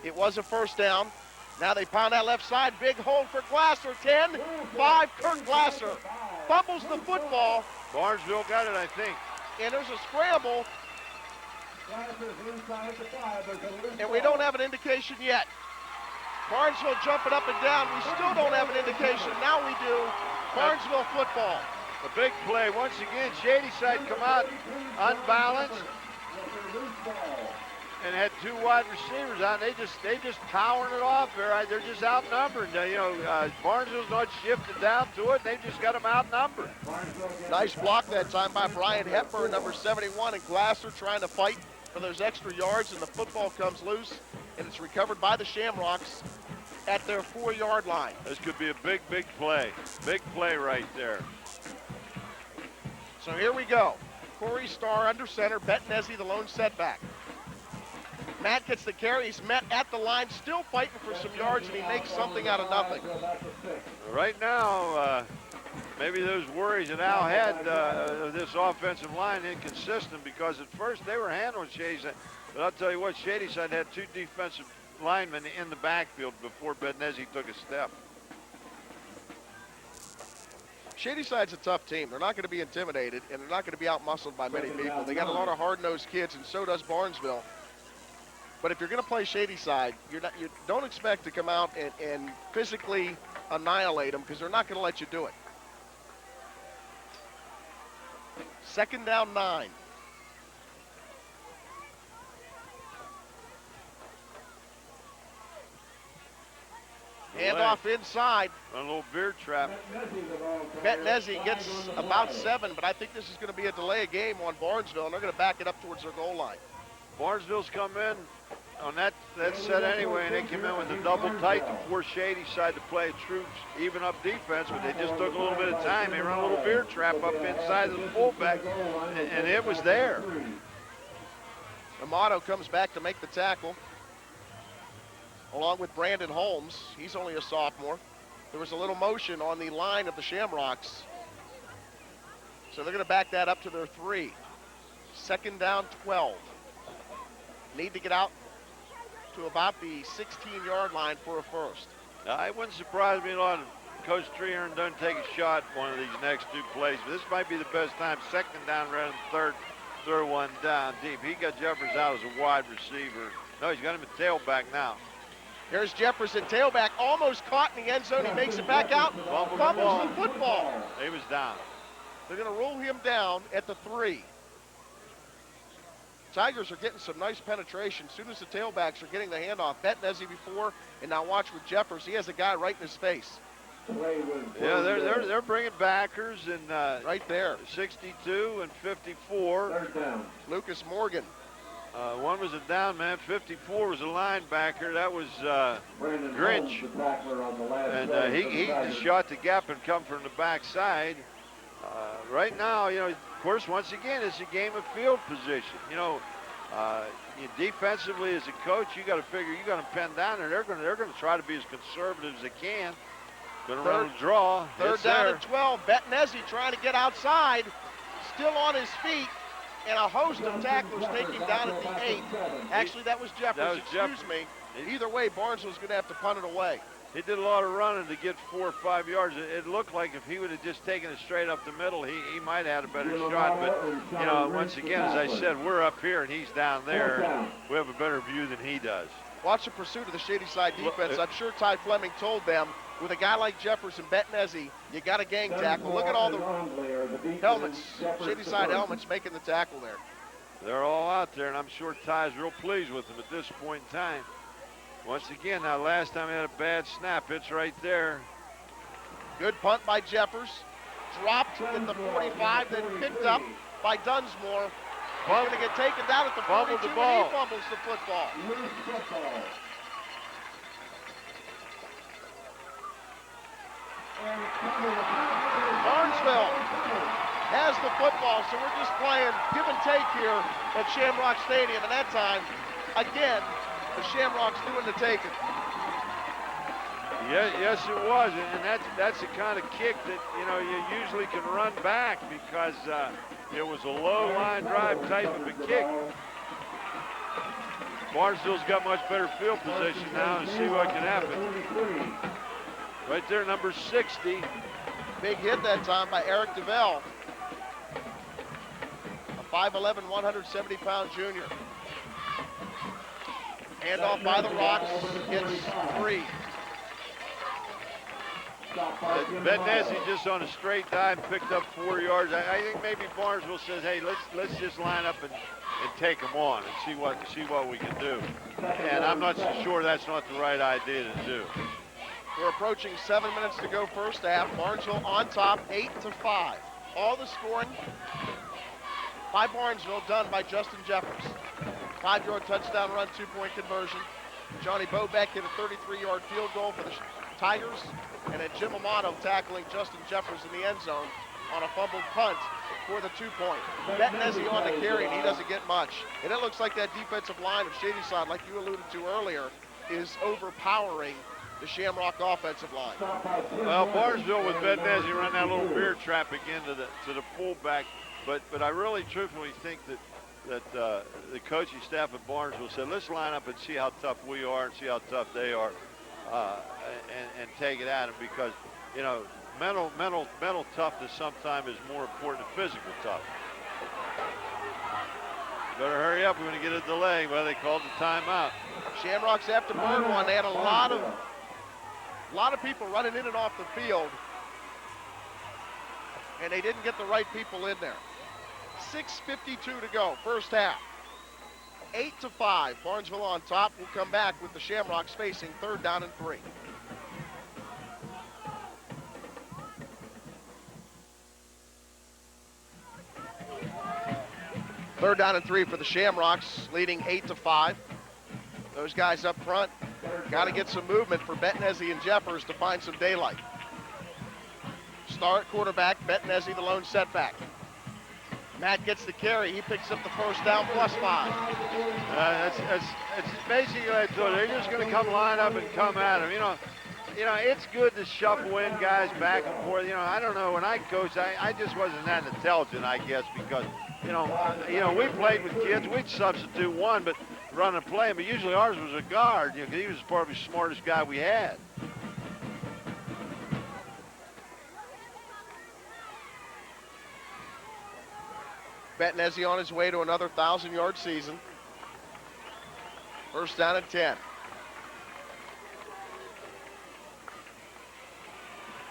It was a first down. Now they pound that left side. Big hold for Glasser. 10, 5, Kurt Glasser fumbles the football. Barnesville got it, I think. And there's a scramble, and we don't have an indication yet. Barnesville jumping up and down. We still don't have an indication. Now we do. Barnesville football. A big play. Once again, Shadyside come out unbalanced and had 2 wide receivers out. They just powering it off there. They're just outnumbered. You know, Barnesville's not shifted down to it. They've just got them outnumbered. Nice block that time by Brian Hepburn, number 71, and Glasser trying to fight for those extra yards, and the football comes loose, and it's recovered by the Shamrocks at their 4-yard line. This could be a big, big play. Big play right there. So here we go. Corey Starr under center, Bettinezzi the lone setback. Matt gets the carry. He's met at the line, still fighting for some yards, and he makes something out of nothing. Right now, maybe those worries that Al had of this offensive line inconsistent, because at first they were handling Shadyside. But I'll tell you what, Shadyside had 2 defensive linemen in the backfield before Bettinezzi took a step. Shadyside's a tough team. They're not going to be intimidated, and they're not going to be outmuscled by many people. They got a lot of hard-nosed kids, and so does Barnesville. But if you're going to play Shadyside, you don't expect to come out and physically annihilate them, because they're not going to let you do it. 2nd down 9. Handoff inside. A little beer trap. Bettinezzi gets about 7, but I think this is going to be a delay of game on Barnesville, and they're going to back it up towards their goal line. Barnesville's come in on that set anyway, and they came in with a double tight to force Shadyside to play true even up defense, but they just took a little bit of time. They run a little beer trap up inside of the fullback, and it was there. Amato comes back to make the tackle, along with Brandon Holmes. He's only a sophomore. There was a little motion on the line of the Shamrocks, so they're going to back that up to their 3. Second down, 12. Need to get out to about the 16-yard line for a first. It wouldn't surprise me a lot if Coach Treehorn doesn't take a shot one of these next 2 plays, but this might be the best time. Second down rather than third. Throw one down deep. He got Jeffers out as a wide receiver. No, he's got him at tailback now. Here's Jefferson, tailback, almost caught in the end zone. He makes it back out, fumbles the football. He was down. They're going to roll him down at the 3. Tigers are getting some nice penetration. As soon as the tailbacks are getting the handoff, Betnesi before, and now watch with Jeffers. He has a guy right in his face. Yeah, they're bringing backers and right there. 62 and 54. Lucas Morgan. One was a down man. 54 was a linebacker. That was Grinch. And he just shot the gap and come from the backside. Right now, of course, once again, it's a game of field position. Defensively as a coach, you got to figure you're going to pin down, and they're going to try to be as conservative as they can. Going to run a draw. Third down and 12. Betnesi trying to get outside, still on his feet, and a host of tacklers taking down at the 8. Actually, that was Jeffers. Excuse me. Either way, Barnesville's going to have to punt it away. He did a lot of running to get 4 or 5 yards. It looked like if he would have just taken it straight up the middle, he might have had a better shot. But, once again, as I said, we're up here and he's down there. We have a better view than he does. Watch the pursuit of the Shadyside defense. I'm sure Ty Fleming told them, with a guy like Jeffers and Betnesi, you got a gang tackle. Look at all the helmets, Shadyside helmets making the tackle there. They're all out there, and I'm sure Ty's real pleased with them at this point in time. Once again, now last time he had a bad snap, it's right there. Good punt by Jeffers. Dropped at the 45, then picked up by Dunsmore. Going to get taken down at the 42, and he fumbles the football. Barnesville has the football, so we're just playing give and take here at Shamrock Stadium. And that time, again, the Shamrocks doing the taking. Yeah, yes, it was, and that's the kind of kick that you usually can run back because it was a low line drive type of a kick. Barnesville's got much better field position now and see what can happen. Right there, number 60. Big hit that time by Eric DeVell. A 5'11", 170-pound junior. Handoff by the Rocks, gets 3. Betnesi just on a straight dive picked up 4 yards. I think maybe Barnesville says, hey, let's just line up and take them on and see what we can do. And I'm not so sure that's not the right idea to do. We're approaching 7 minutes to go first half. Barnesville on top, 8-5. All the scoring by Barnesville done by Justin Jeffers. 5-yard touchdown run, 2-point conversion. Johnny Bobeck hit a 33-yard field goal for the Tigers. And then Jim Amato tackling Justin Jeffers in the end zone on a fumbled punt for the 2-point. Betnesi on the carry, and he doesn't get much. And it looks like that defensive line of Shadyside, like you alluded to earlier, is overpowering the Shamrock offensive line. Well, Barnesville with Betnesi run that little bear trap again to the fullback. But I really truthfully think that the coaching staff at Barnesville said, let's line up and see how tough we are and see how tough they are, and take it at them because, mental toughness sometimes is more important than physical toughness. Better hurry up. We're going to get a delay. Well, they called the timeout. Shamrocks have to burn one. They had a lot of people running in and off the field, and they didn't get the right people in there. 6:52 to go, first half. 8-5, Barnesville on top. We'll come back with the Shamrocks facing 3rd down and 3. Third down and 3 for the Shamrocks, leading 8-5. Those guys up front got to get some movement for Betnesi and Jeffers to find some daylight. Star at quarterback, Betnesi the lone setback. Matt gets the carry. He picks up the first down, +5. That's basically what I thought. They're just going to come line up and come at him. It's good to shuffle in guys back and forth. I don't know. When I coached, I just wasn't that intelligent, I guess, because we played with kids. We'd substitute one, but run and play him. But usually ours was a guard. He was probably the smartest guy we had. Bettinezzi on his way to another 1,000-yard season. First down and 10.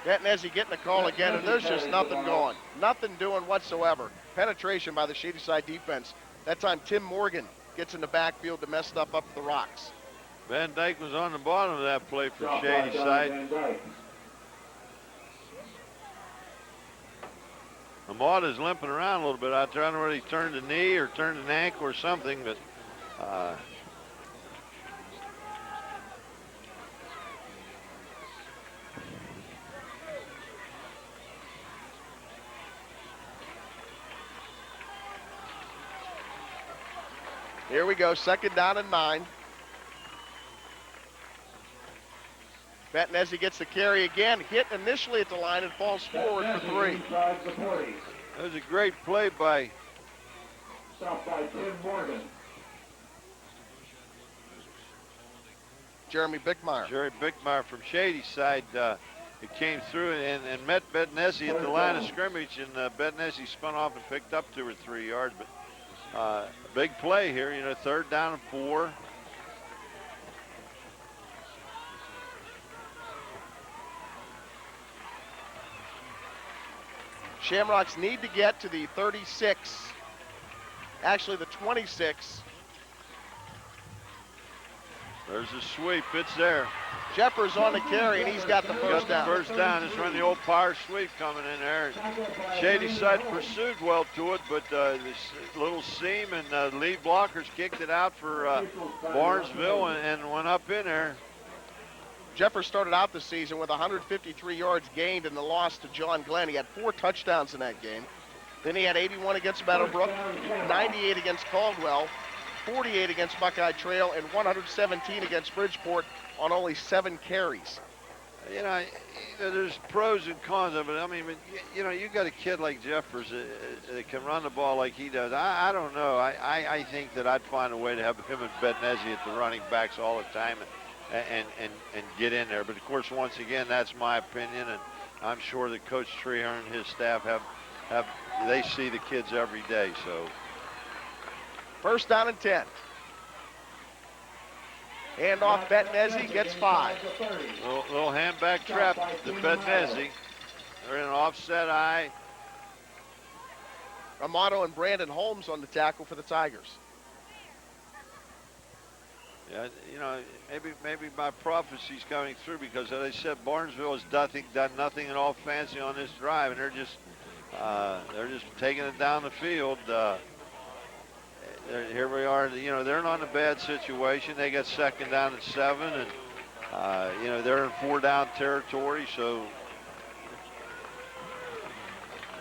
Bettinezzi getting the call again, and there's just nothing going. Nothing doing whatsoever. Penetration by the Shadyside defense. That time Tim Morgan gets in the backfield to mess stuff up for the Rocks. Van Dyke was on the bottom of that play for Shadyside. Ahmad is limping around a little bit out there. I don't know whether he turned a knee or turned an ankle or something, but here we go, second down and 9. Bettinezzi gets the carry again, hit initially at the line and falls forward for 3. That was a great play by Tim Morgan. Jeremy Bickmeyer. Jerry Bickmeyer from Shadyside. It came through and met Bettinezzi at the line of scrimmage, and Bettinezzi spun off and picked up 2 or 3 yards. But big play here, third down and 4. Shamrocks need to get to the 36, actually the 26. There's a sweep, it's there. Jeffers on the carry, and he's got the first down. First down, just run the old power sweep coming in there. Shadyside pursued well to it, but this little seam and lead blockers kicked it out for Barnesville and went up in there. Jeffers started out the season with 153 yards gained in the loss to John Glenn. He had 4 touchdowns in that game. Then he had 81 against Meadowbrook, 98 against Caldwell, 48 against Buckeye Trail, and 117 against Bridgeport on only 7 carries. There's pros and cons of it. I mean, you got a kid like Jeffers that can run the ball like he does. I don't know. I think that I'd find a way to have him and Bettinezzi at the running backs all the time and get in there. But of course, once again, that's my opinion, and I'm sure that Coach Treherne and his staff they see the kids every day. So first down and 10. Hand off Bettinezzi, gets 5. Little handback trap to Bettinezzi. They're in an offset eye. Amato and Brandon Holmes on the tackle for the Tigers. Yeah, maybe my prophecy's coming through, because as I said, Barnesville has done nothing at all fancy on this drive, and they're just taking it down the field. Here we are. They're not in a bad situation. They got second down and 7, and they're in 4-down territory. So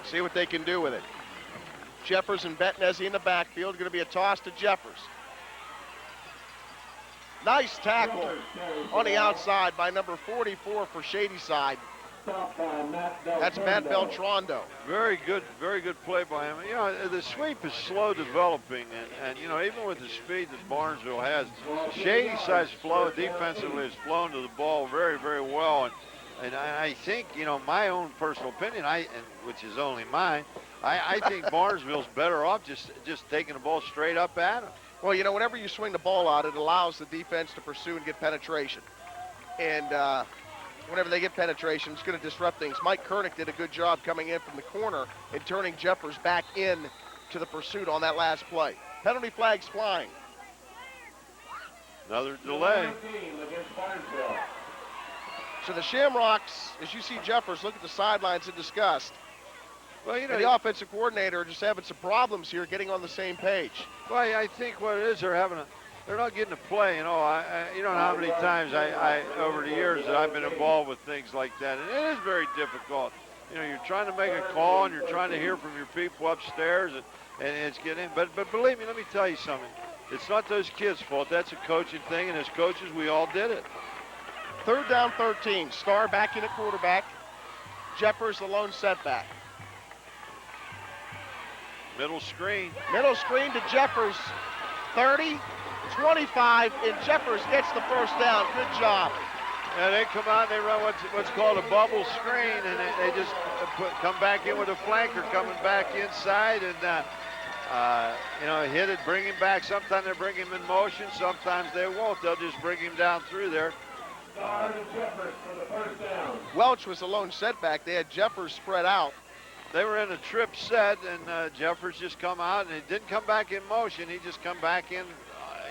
see what they can do with it. Jeffers and Bettinezzi in the backfield. Going to be a toss to Jeffers. Nice tackle on the outside by number 44 for Shadyside. That's Matt Beltrando. Very good play by him. The sweep is slow developing, and even with the speed that Barnesville has, Shadyside's flow defensively has flown to the ball very, very well. And I think, my own personal opinion, which is only mine, I think Barnesville's better off just taking the ball straight up at him. Well, whenever you swing the ball out, it allows the defense to pursue and get penetration. And whenever they get penetration, it's going to disrupt things. Mike Kernick did a good job coming in from the corner and turning Jeffers back in to the pursuit on that last play. Penalty flags flying. Another delay. So the Shamrocks, as you see Jeffers look at the sidelines in disgust. Well, and the offensive coordinator just having some problems here getting on the same page. Well, I think what it is, they're not getting to play. You don't know how many times I over the years that I've been involved with things like that, and it is very difficult You know, you're trying to make a call and you're trying to hear from your people upstairs, and it's getting. But believe me, let me tell you something. It's not those kids' fault. That's a coaching thing, and as coaches, we all did it. 3rd down 13. Starr back in at quarterback. Jeffers the lone setback. Middle screen. Middle screen to Jeffers. 30, 25, and Jeffers gets the first down. Good job. Yeah, they come out and they run what's called a bubble screen, and they just come back in with a flanker coming back inside, and you know, hit it, bring him back. Sometimes they bring him in motion, sometimes they won't. They'll just bring him down through there. Welch was the lone setback. They had Jeffers spread out. They were in a trip set, and Jeffers just come out, and he didn't come back in motion. He just come back in,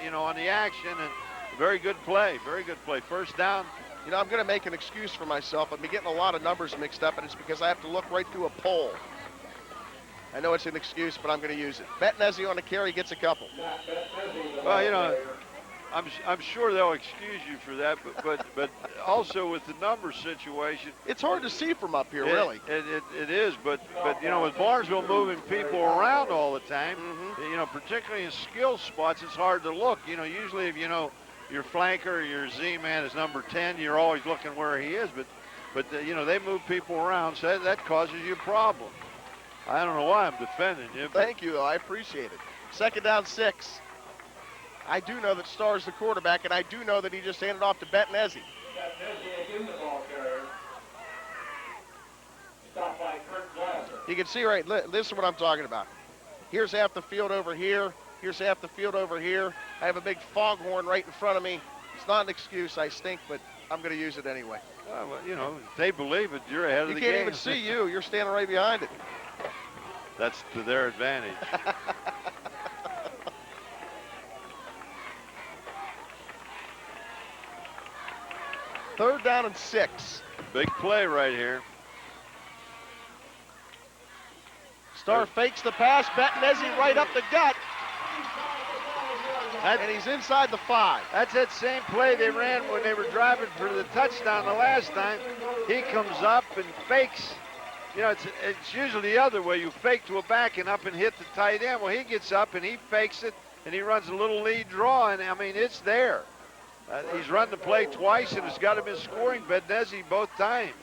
you know, on the action, and very good play, very good play. First down. You know, I'm going to make an excuse for myself. I've been getting a lot of numbers mixed up, and it's because I have to look right through a poll. I know it's an excuse, but I'm going to use it. Betnesi on the carry gets a couple. Well, you know, I'm sure they'll excuse you for that, but also with the number situation, it's hard to see from up here, really. It is, but you know, with Barnesville moving people around all the time, you know, particularly in skill spots, it's hard to look. You know, usually if you know your flanker or your Z-man is number 10, you're always looking where he is, but you know, they move people around, so that causes you a problem. I don't know why I'm defending you. Thank you, I appreciate it. 2nd down 6. I do know that Starr's the quarterback, and I do know that he just handed off to Betnesi. You can see right, this is what I'm talking about. Here's half the field over here. Here's half the field over here. I have a big foghorn right in front of me. It's not an excuse, I stink, but I'm going to use it anyway. Well, you know, if they believe it, you're ahead of the game. You can't even see you. You're standing right behind it. That's to their advantage. Third down and 6. Big play right here. Starr fakes the pass. Betnesi right up the gut. And he's inside the 5. That's that same play they ran when they were driving for the touchdown the last time. He comes up and fakes. You know, it's usually the other way. You fake to a back and up and hit the tight end. Well, he gets up and he fakes it, and he runs a little lead draw, and I mean, it's there. He's run the play twice, and it's got him in scoring. Betnesi both times.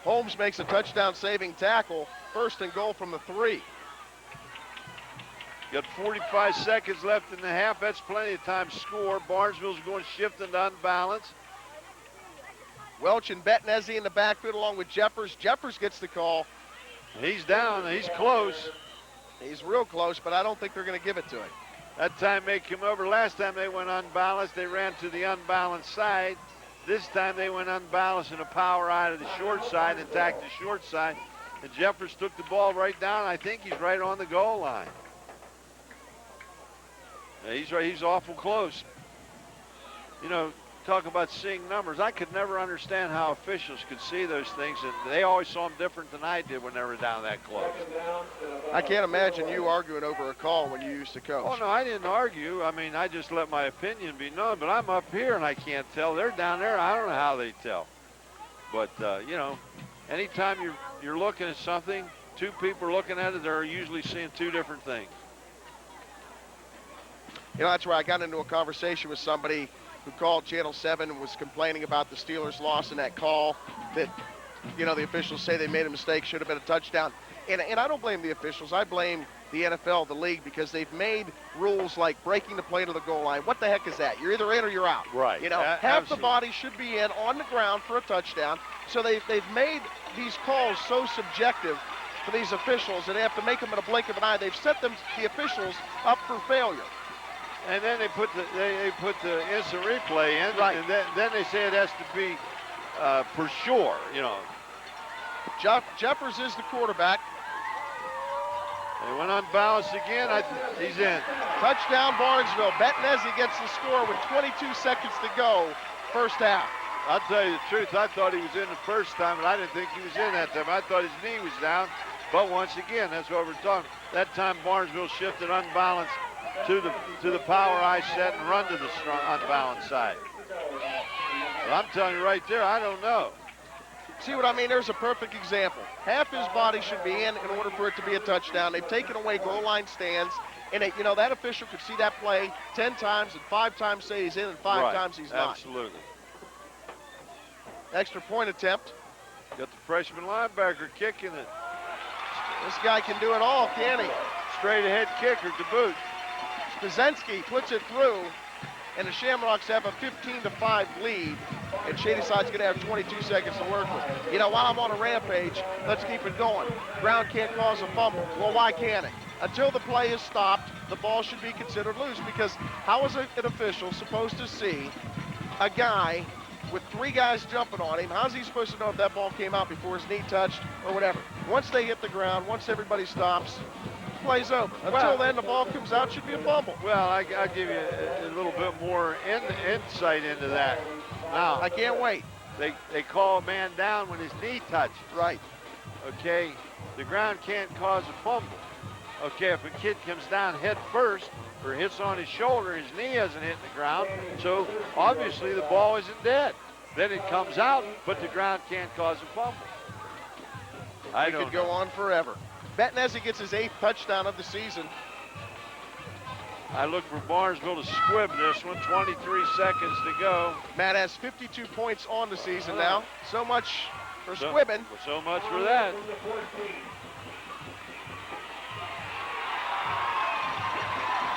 Holmes makes a touchdown-saving tackle. 1st and goal from the 3. Got 45 seconds left in the half. That's plenty of time to score. Barnesville's going to shift into unbalance. Welch and Betnesi in the backfield along with Jeffers. Jeffers gets the call. He's down. He's close. He's real close, but I don't think they're going to give it to him. That time they came over. Last time they went unbalanced. They ran to the unbalanced side. This time they went unbalanced in a power eye to the short side and attacked the short side. And Jeffers took the ball right down. I think he's right on the goal line. Yeah, he's right. He's awful close. You know, talk about seeing numbers. I could never understand how officials could see those things, and they always saw them different than I did when they were down that close. I can't imagine you arguing over a call when you used to coach. Oh, no, I didn't argue. I mean, I just let my opinion be known, but I'm up here and I can't tell. They're down there. I don't know how they tell. But, you know, anytime you're looking at something, 2 people are looking at it, they're usually seeing 2 different things. You know, that's where I got into a conversation with somebody who called Channel 7 and was complaining about the Steelers' loss in that call, that, you know, the officials say they made a mistake, should have been a touchdown. And I don't blame the officials. I blame the NFL, the league, because they've made rules like breaking the play to the goal line. What the heck is that? You're either in or you're out. Right. You know, half the body should be in on the ground for a touchdown. So they've made these calls so subjective for these officials, and they have to make them in a blink of an eye. They've set the officials up for failure. And then they put the instant replay in, right. And then they say it has to be for sure, you know. Jeffers is the quarterback. They went unbalanced again. He's in. Touchdown, Barnesville. Betnesi gets the score with 22 seconds to go, first half. I'll tell you the truth. I thought he was in the first time, but I didn't think he was in that time. I thought his knee was down. But once again, that's what we're talking. That time Barnesville shifted unbalanced to the power eye set and run to the strong unbalanced side. But I'm telling you right there, I don't know. See what I mean? There's a perfect example. Half his body should be in order for it to be a touchdown. They've taken away goal line stands, and that official could see that play 10 times and 5 times say he's in and 5 times he's not. Absolutely. Extra point attempt. Got the freshman linebacker kicking it. This guy can do it all, can he? Straight ahead kicker to boot. Spazensky puts it through, and the Shamrocks have a 15-5 lead, and Shadyside's going to have 22 seconds to work with. While I'm on a rampage, let's keep it going. Ground can't cause a fumble. Well, why can't it? Until the play is stopped, the ball should be considered loose, because how is an official supposed to see a guy with 3 guys jumping on him? How's he supposed to know if that ball came out before his knee touched or whatever? Once they hit the ground, once everybody stops, play's over. Until then, the ball comes out, should be a fumble. Well, I'll give you a little bit more insight into that. Now, I can't wait. They call a man down when his knee touches. Right. Okay, the ground can't cause a fumble. Okay, if a kid comes down head first or hits on his shoulder, his knee hasn't hit the ground, so obviously the ball isn't dead. Then it comes out, but the ground can't cause a fumble. It could go on forever. Bettinezzi gets his 8th touchdown of the season. I look for Barnesville to squib this one. 23 seconds to go. Matt has 52 points on the season now. So much for squibbing. So much for that.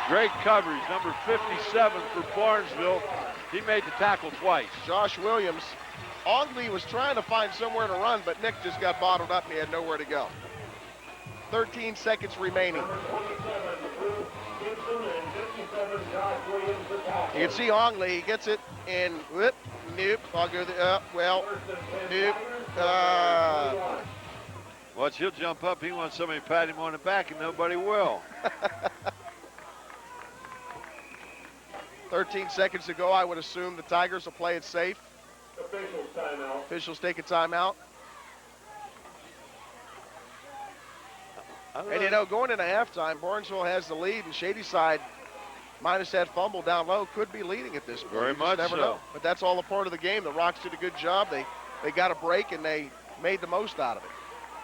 Great coverage, number 57 for Barnesville. He made the tackle twice. Josh Williams. Ogley was trying to find somewhere to run, but Nick just got bottled up and he had nowhere to go. 13 seconds remaining. You can see Ogley, he gets it, and whoop, nope, I'll go nope. Watch, he'll jump up. He wants somebody to pat him on the back, and nobody will. 13 seconds to go. I would assume the Tigers will play it safe. Officials timeout. Officials take a timeout. And going into halftime, Barnesville has the lead, and Shadyside, minus that fumble down low, could be leading at this point. Very much never so. know. But that's all a part of the game. The Rocks did a good job. They got a break, and they made the most out of it.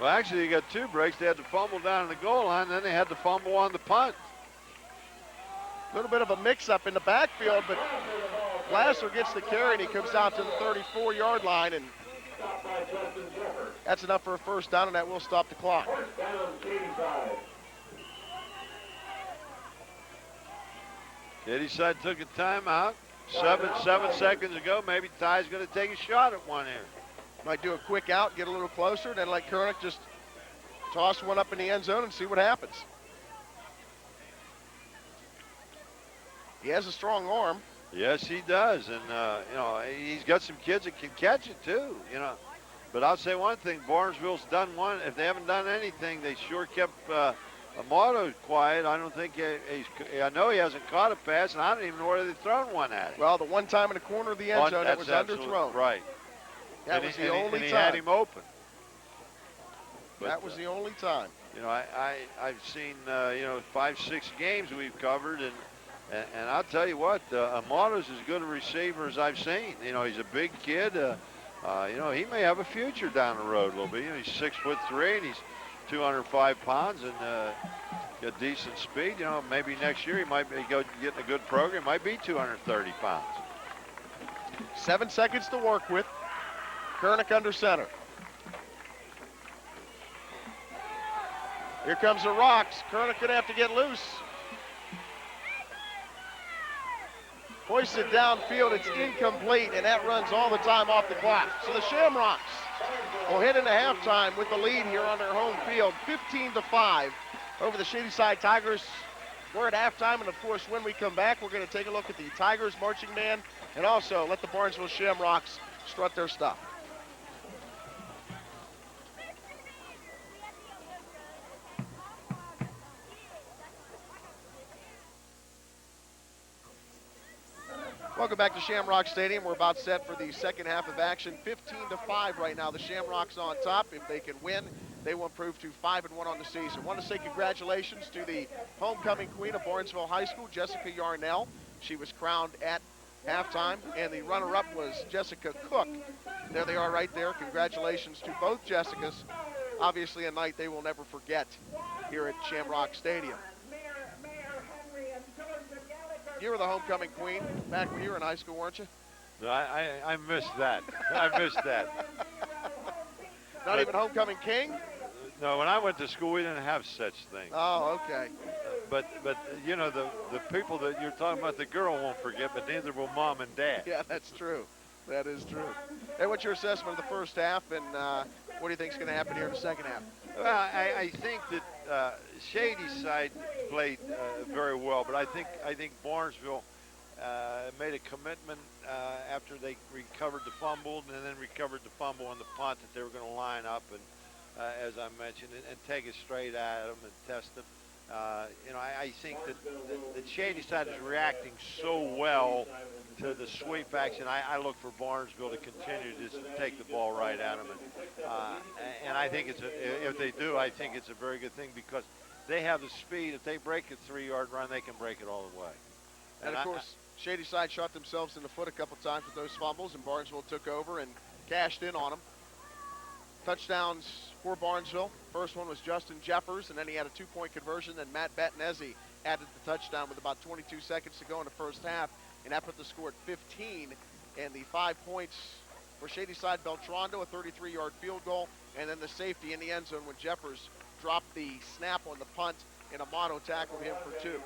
Well, actually, they got 2 breaks. They had the fumble down in the goal line, then they had the fumble on the punt. A little bit of a mix-up in the backfield, but Glasser gets the carry, and he comes out to the 34-yard line, and that's enough for a first down, and that will stop the clock. Shadyside took a timeout. 7 seconds ago. Maybe Ty's going to take a shot at one here. Might do a quick out, get a little closer, then let Kernick just toss one up in the end zone and see what happens. He has a strong arm. Yes, he does, and he's got some kids that can catch it too. But I'll say one thing: Barnesville's done one. If they haven't done anything, they sure kept Amato quiet. I don't think I know he hasn't caught a pass, and I don't even know whether they've thrown one at him. Well, the one time in the corner of the end zone, that was underthrown. Right. That was the only time. He had him open. But, that was the only time. I've seen 5-6 games we've covered, and I'll tell you what, Amato's as good a receiver as I've seen. He's a big kid. He may have a future down the road a little bit. He's 6'3", and he's 205 pounds, and got decent speed. Maybe next year he might be getting a good program. Might be 230 pounds. 7 seconds to work with. Kernick under center. Here comes the Rocks. Kernick gonna have to get loose. Hoisted downfield, it's incomplete, and that runs all the time off the clock. So the Shamrocks will head into halftime with the lead here on their home field, 15-5 over the Shadyside Tigers. We're at halftime, and of course, when we come back, we're gonna take a look at the Tigers marching band and also let the Barnesville Shamrocks strut their stuff. Welcome back to Shamrock Stadium. We're about set for the second half of action. 15-5 right now. The Shamrocks on top. If they can win, they will improve to 5-1 on the season. Want to say congratulations to the homecoming queen of Barnesville High School, Jessica Yarnell. She was crowned at halftime, and the runner-up was Jessica Cook. There they are right there. Congratulations to both Jessicas. Obviously a night they will never forget here at Shamrock Stadium. You were the homecoming queen back when you were in high school, weren't you? No, I missed that. I missed that. Not even homecoming king? No, when I went to school, we didn't have such things. Oh, okay. But you know, the people that you're talking about, the girl won't forget, but neither will mom and dad. Yeah, that's true. That is true. Hey, what's your assessment of the first half, and what do you think is going to happen here in the second half? Well, I think that Shadyside played very well, but I think Barnesville made a commitment after they recovered the fumble and then recovered the fumble on the punt that they were going to line up and, as I mentioned, and take it straight at them and test them. You know, I think that Shadyside is reacting so well to the sweep action. I look for Barnesville to continue to take the ball right at them. And I think if they do, I think it's a very good thing because they have the speed. If they break a 3-yard run, they can break it all the way. And of course, Shadyside shot themselves in the foot a couple times with those fumbles, and Barnesville took over and cashed in on them. Touchdowns for Barnesville. First one was Justin Jeffers, and then he had a 2-point conversion. Then Matt Bettinezzi added the touchdown with about 22 seconds to go in the first half, and that put the score at 15. And the 5 points for Shadyside Beltrando, a 33-yard field goal, and then the safety in the end zone when Jeffers dropped the snap on the punt, and Amato tackled him for 2.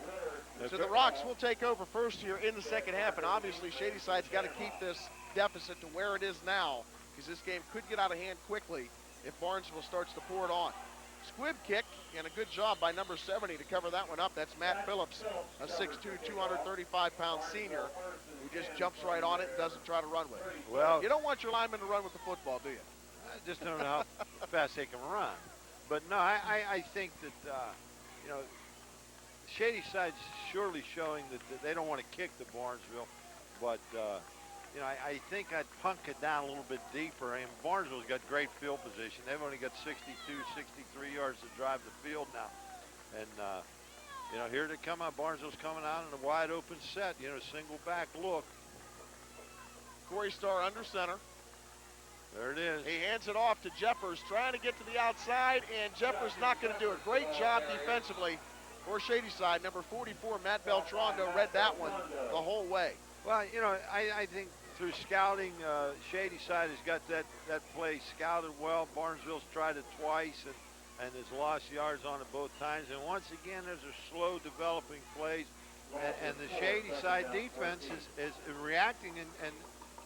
So the Rocks will take over first here in the second half, and obviously Shadyside's got to keep this deficit to where it is now, because this game could get out of hand quickly if Barnesville starts to pour it on. Squib kick, and a good job by number 70 to cover that one up. That's Matt Phillips, a 6'2", 235-pound senior who just jumps right on it and doesn't try to run with it. Well, you don't want your linemen to run with the football, do you? I just don't know how fast they can run. But no, I think that, you know, Shadyside's surely showing that they don't want to kick the Barnesville, but you know, I think I'd punk it down a little bit deeper. And Barnesville's got great field position. They've only got 62, 63 yards to drive the field now. And, you know, here they come out. Barnesville's coming out in a wide open set, you know, single back look. Corey Starr under center. There it is. He hands it off to Jeffers, trying to get to the outside, and Jeffers not going to do it. Great job defensively for Shadyside. Number 44, Matt Beltrando, read that one the whole way. Well, you know, I think through scouting, Shadyside has got that play scouted well. Barnesville's tried it twice and has lost yards on it both times. And once again, there's a slow developing plays. And the Shadyside defense is reacting and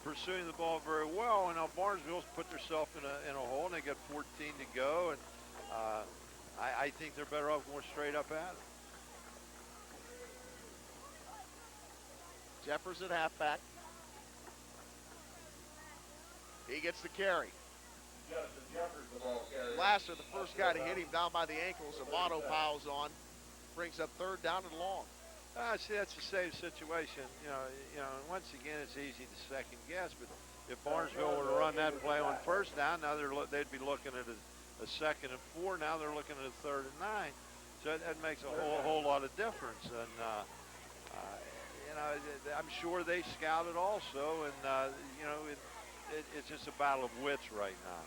pursuing the ball very well. And now Barnesville's put themselves in a hole, and they got 14 to go. And I think they're better off going straight up at it. Jeffers at halfback. He gets the carry. Lasser, the first guy to hit him down by the ankles. Amato piles on. Brings up 3rd down and long. See, that's a safe situation. You know. And once again, it's easy to second guess. But if Barnesville were to run that play on 1st down, now they'd be looking at a 2nd and 4. Now they're looking at a 3rd and 9. So that makes a whole lot of difference. And you know, I'm sure they scouted also. And you know, it's just a battle of wits right now.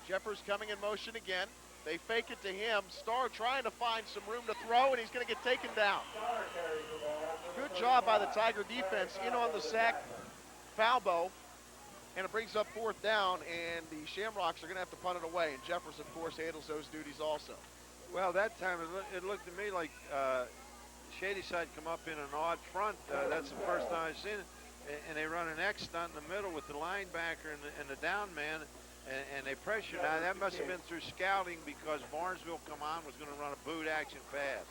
Jeffers coming in motion again. They fake it to him. Starr trying to find some room to throw, and he's going to get taken down. Good job by the Tiger defense in on the sack. Falbo, and it brings up 4th down, and the Shamrocks are going to have to punt it away. And Jeffers, of course, handles those duties also. Well, that time it looked to me like Shadyside come up in an odd front. That's the first time I've seen it. And they run an X stunt in the middle with the linebacker and the down man. And they pressured. Now, that must have been through scouting because Barnesville was going to run a boot action pass.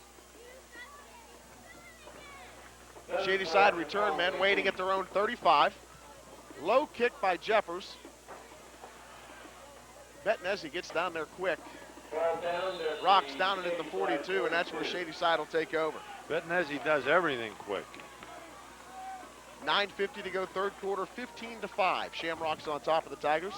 Shadyside return men waiting at their own 35. Low kick by Jeffers. Bettinezzi gets down there quick. Rocks down it at the 42, and that's where Shadyside will take over. Bettinezzi does everything quick. 9:50 to go, 3rd quarter, 15-5. Shamrocks on top of the Tigers.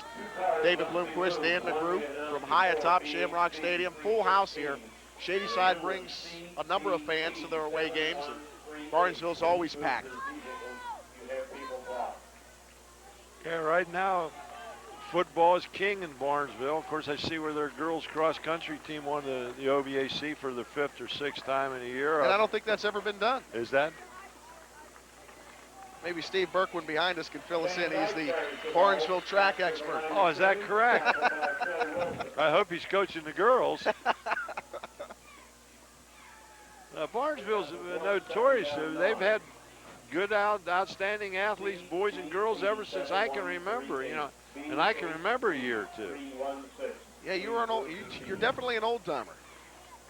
David Bloomquist, Dan McGrew from high atop Shamrock Stadium. Full house here. Shadyside brings a number of fans to their away games. And Barnesville's always packed. Yeah, right now, football is king in Barnesville. Of course, I see where their girls cross-country team won the OVAC for the 5th or 6th time in a year. And I don't think that's ever been done. Is that? Maybe Steve Berkwin behind us can fill us in. He's the Barnesville track expert. Oh, is that correct? I hope he's coaching the girls. Barnesville's notorious. They've had good, outstanding athletes, boys and girls, ever since I can remember. You know, and I can remember a year or two. Yeah, you're definitely an old timer.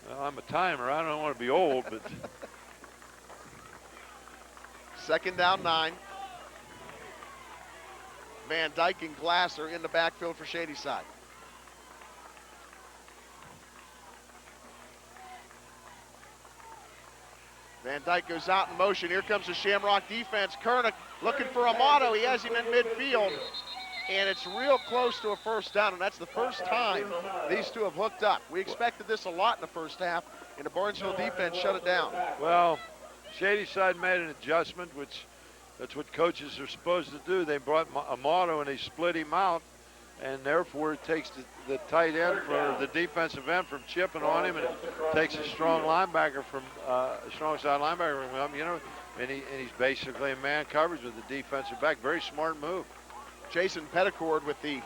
Well, I'm a timer. I don't want to be old, but. Second down 9. Van Dyke and Glasser in the backfield for Shadyside. Van Dyke goes out in motion. Here comes the Shamrock defense. Kernick looking for Amato. He has him in midfield. And it's real close to a first down, and that's the first time these two have hooked up. We expected this a lot in the first half, and the Barnesville defense shut it down. Well, Shadyside made an adjustment, which that's what coaches are supposed to do. They brought Amato and they split him out, and therefore it takes the tight end for the defensive end from chipping on him, and it takes a strong linebacker from a strong side linebacker from him, you know, and he's basically a man coverage with the defensive back. Very smart move. Jason Petticord with the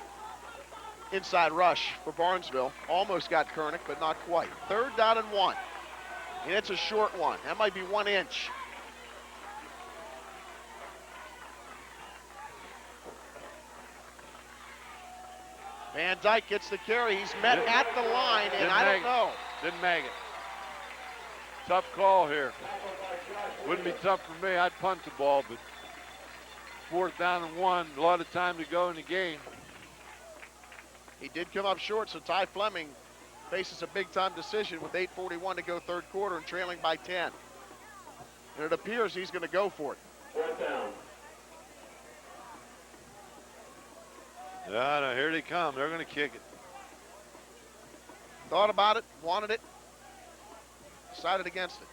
inside rush for Barnesville. Almost got Kernick, but not quite. 3rd down and 1. And it's a short one. That might be 1 inch. Van Dyke gets the carry. He's met at the line, and I don't know. Didn't make it. Tough call here. Wouldn't be tough for me. I'd punt the ball, but 4th down and 1, a lot of time to go in the game. He did come up short, so Ty Fleming faces a big-time decision with 8:41 to go 3rd quarter and trailing by 10. And it appears he's going to go for it. 4th down. Yeah, no, here they come. They're going to kick it. Thought about it, wanted it, decided against it.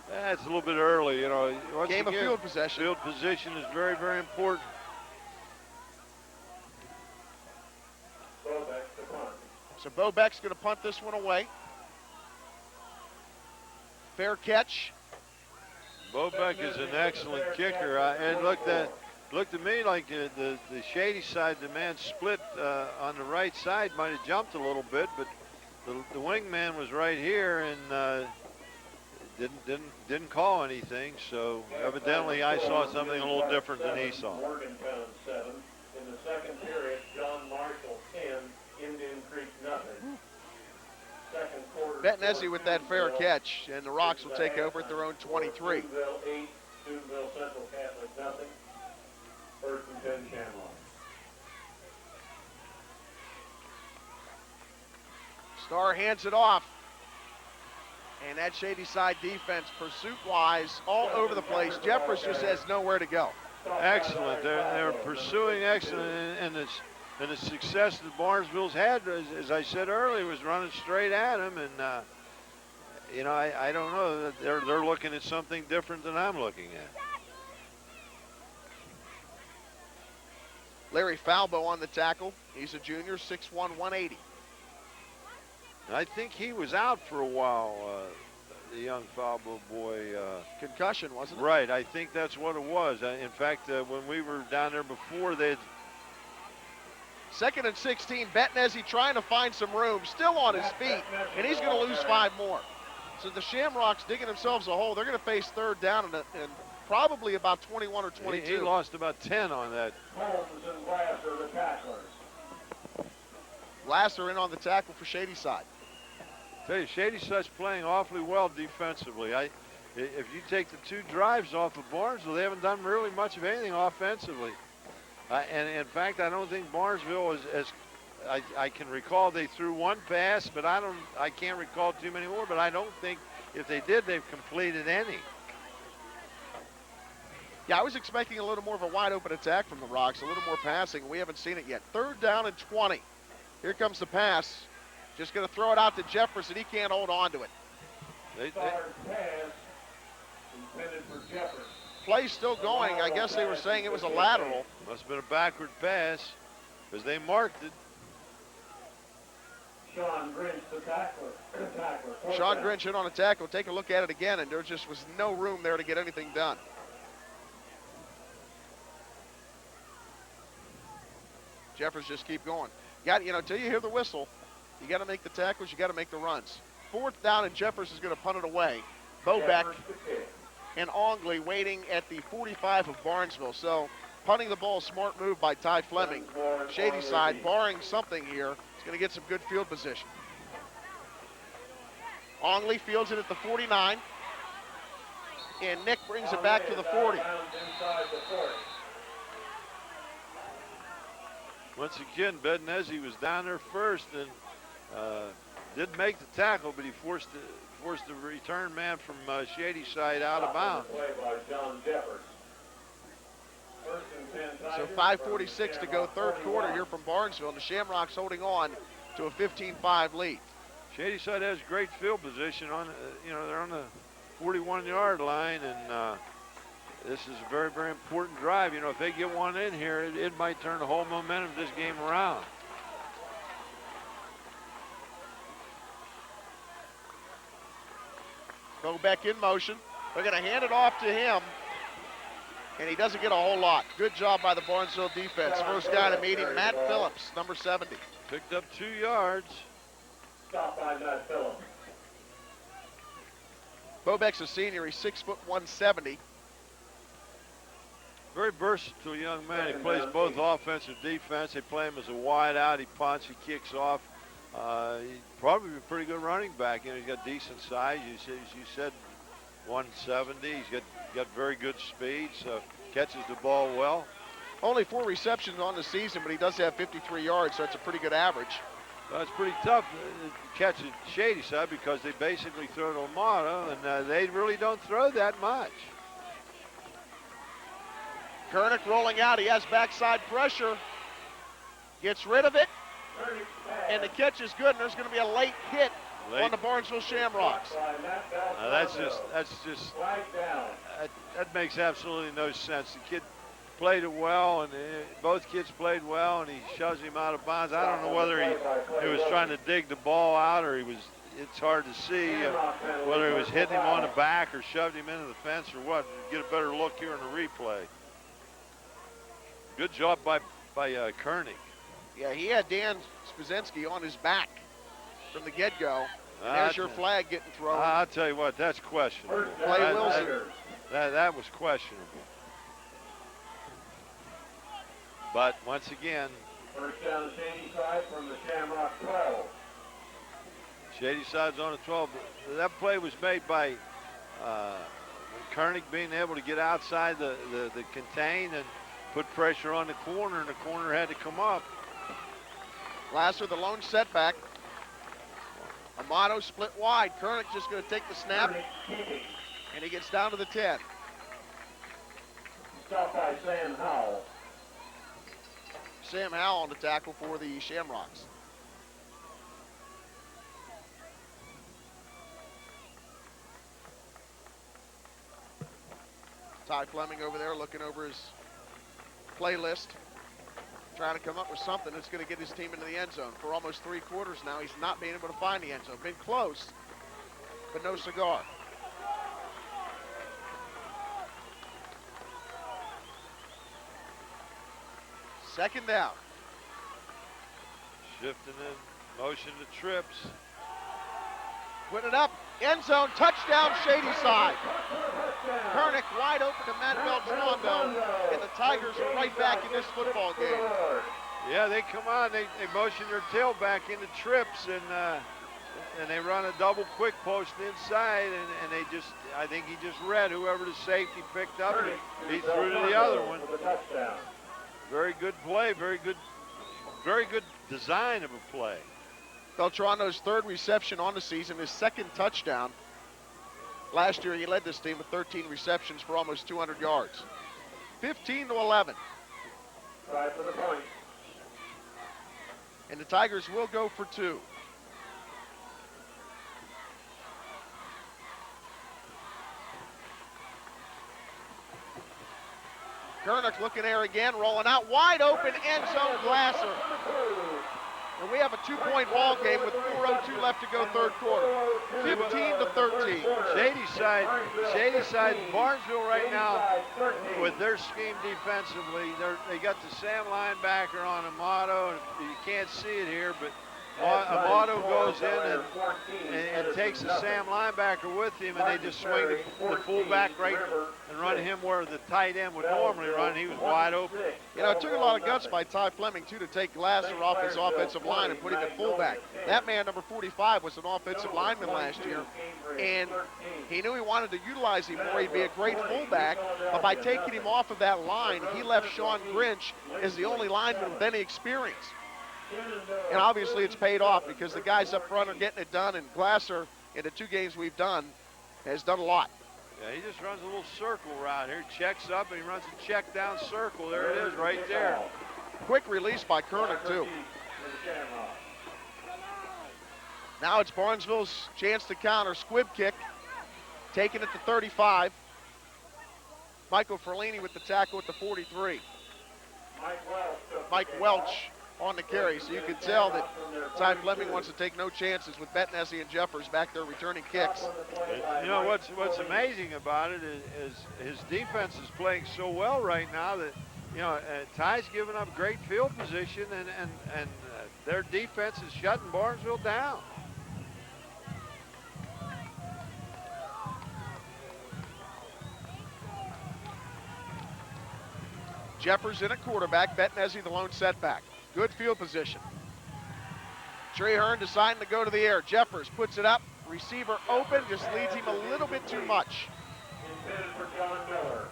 That's a little bit early, you know. Game of field possession. Field position is very, very important. So Bobeck's going to punt this one away. Fair catch. Bobeck is an excellent kicker. And looked to me like the Shady side, the man split on the right side might have jumped a little bit, but the wingman was right here and didn't call anything. So evidently I saw something a little different than he saw. Morgantown 7. In the 2nd period, John Marshall 10, Indian Creek nothing. 2nd quarter. Bettenesi with that fair catch, and the Rocks will take over at their own 23. Steubenville 8, Steubenville Central Catholic nothing. 1st and 10 Shamrocks. Starr hands it off. And that Shadyside defense, pursuit-wise, all over the place. Jeffers just has nowhere to go. Excellent. They're pursuing excellent, and the success that Barnesville's had, as I said earlier, was running straight at him. And you know, I don't know. They're looking at something different than I'm looking at. Larry Falbo on the tackle. He's a junior, 6'1", 180. I think he was out for a while, the young Falbo boy. Concussion, wasn't it? Right, I think that's what it was. In fact, when we were down there before, they had... 2nd and 16, Bettenesi trying to find some room, still on his feet, and he's going to lose 5 more. So the Shamrocks digging themselves a hole. They're going to face 3rd down and probably about 21 or 22. He lost about 10 on that. Holmes and Glasser, the tacklers. Glasser in on the tackle for Shadyside. Tell you, Shadyside's playing awfully well defensively. If you take the 2 drives off of Barnesville, they haven't done really much of anything offensively. And in fact, I don't think Barnesville is as I can recall they threw 1 pass, but I can't recall too many more. But I don't think if they did, they've completed any. Yeah, I was expecting a little more of a wide open attack from the Rocks, a little more passing. We haven't seen it yet. 3rd down and 20. Here comes the pass. Just going to throw it out to Jefferson. He can't hold on to it. Pass Intended for Jeffers. Play still going. I guess they were saying it was a lateral. Must have been a backward pass because they marked it. Sean Grinch, the tackler. Sean Grinch in on a tackle. Take a look at it again, and there just was no room there to get anything done. Jeffers just keep going. Till you hear the whistle, you got to make the tackles, you got to make the runs. 4th down, and Jeffers is going to punt it away. Bobeck and Ogley waiting at the 45 of Barnesville. So punting the ball, smart move by Ty Fleming. Shadyside, barring something here, is going to get some good field position. Ogley fields it at the 49, and Nick brings it back to the 40. Once again, Bednesi was down there first and didn't make the tackle, but he forced the return man from Shadyside out of bounds. So 5:46 to go, 3rd quarter here from Barnesville, and the Shamrocks holding on to a 15-5 lead. Shadyside has great field position on, they're on the 41-yard line, and this is a very, very important drive. If they get one in here, it might turn the whole momentum of this game around. Bobeck in motion. They're going to hand it off to him, and he doesn't get a whole lot. Good job by the Barnesville defense. First down and meeting, Matt Phillips, number 70. Picked up 2 yards. Stop by Matt Phillips. Bobeck's a senior. He's 6 foot 170. Very versatile young man. He plays both offense and defense. They play him as a wide out. He punts, he kicks off. He's probably a pretty good running back. He's got decent size. You said 170. He's got very good speed, so catches the ball well. Only 4 receptions on the season, but he does have 53 yards, so that's a pretty good average. Well, it's pretty tough to catch at Shadyside because they basically throw to Amato, and they really don't throw that much. Kernick rolling out. He has backside pressure. Gets rid of it. And the catch is good, and there's going to be a late hit on the Barnesville Shamrocks. That makes absolutely no sense. The kid played it well, and both kids played well, and he shoves him out of bounds. I don't know whether he was trying to dig the ball out, or it's hard to see whether he was hitting him on the back or shoved him into the fence or what. Get a better look here in the replay. Good job by Kernick. Yeah, he had Dan Spazensky on his back from the get-go. And there's your flag getting thrown. I'll tell you what, that's questionable. Clay Wilson. That was questionable. But once again, first down Shadyside from the Shamrock 12. Shadyside's on a 12. That play was made by Kernick being able to get outside the contain and put pressure on the corner, and the corner had to come up. Lasser, the lone setback. Amato split wide. Kernick just going to take the snap, and he gets down to the 10. Stop by Sam Howell. Sam Howell on the tackle for the Shamrocks. Ty Fleming over there looking over his playlist, trying to come up with something that's going to get his team into the end zone. For almost 3 quarters now, he's not being able to find the end zone. Been close, but no cigar. Second down. Shifting in motion to trips. Put it up, end zone, touchdown, Shadyside. Kernick wide open to Matt Beltrando, and the Tigers are right back in this football game. Yeah, they come on, they motion their tail back into trips, and they run a double quick post inside, and they just, I think he just read whoever the safety picked up, and he threw to the other one. Very good play, very good design of a play. Beltrando's 3rd reception on the season, his 2nd touchdown. Last year he led this team with 13 receptions for almost 200 yards. 15-11. Try for the point. And the Tigers will go for 2. Kernick looking there again, rolling out, wide open, end zone, Glasser. And we have a 2-point ball game with 4:02 left to go third quarter. 15-13. Shadyside, Barnesville right now with their scheme defensively. They got the Sam linebacker on Amato. You can't see it here, but Amato goes in and takes the Sam linebacker with him, and they just swing the fullback right and run him where the tight end would normally run. He was wide open. You know, it took a lot of guts by Ty Fleming, too, to take Glasser off his offensive line and put him at fullback. That man, number 45, was an offensive lineman last year, and he knew he wanted to utilize him more. He'd be a great fullback, but by taking him off of that line, he left Sean Grinch as the only lineman with any experience. And obviously it's paid off because the guys up front are getting it done, and Glasser, in the 2 games we've done, has done a lot. Yeah, he just runs a little circle route here, checks up, and he runs a check down circle. There it is right there. Quick release by Kernick, too. Now it's Barnesville's chance to counter. Squib kick, taking it to 35. Michael Ferlini with the tackle at the 43. Mike Welch on the carry, so you can tell that Ty Fleming wants to take no chances with Betnessi and Jeffers back there returning kicks. You know what's amazing about it is his defense is playing so well right now that Ty's giving up great field position, and their defense is shutting Barnesville down. Jeffers in at quarterback, Betnessi the lone setback. Good field position. Treherne deciding to go to the air. Jeffers puts it up, receiver open, just leads him a little bit too much. Intended for John Miller.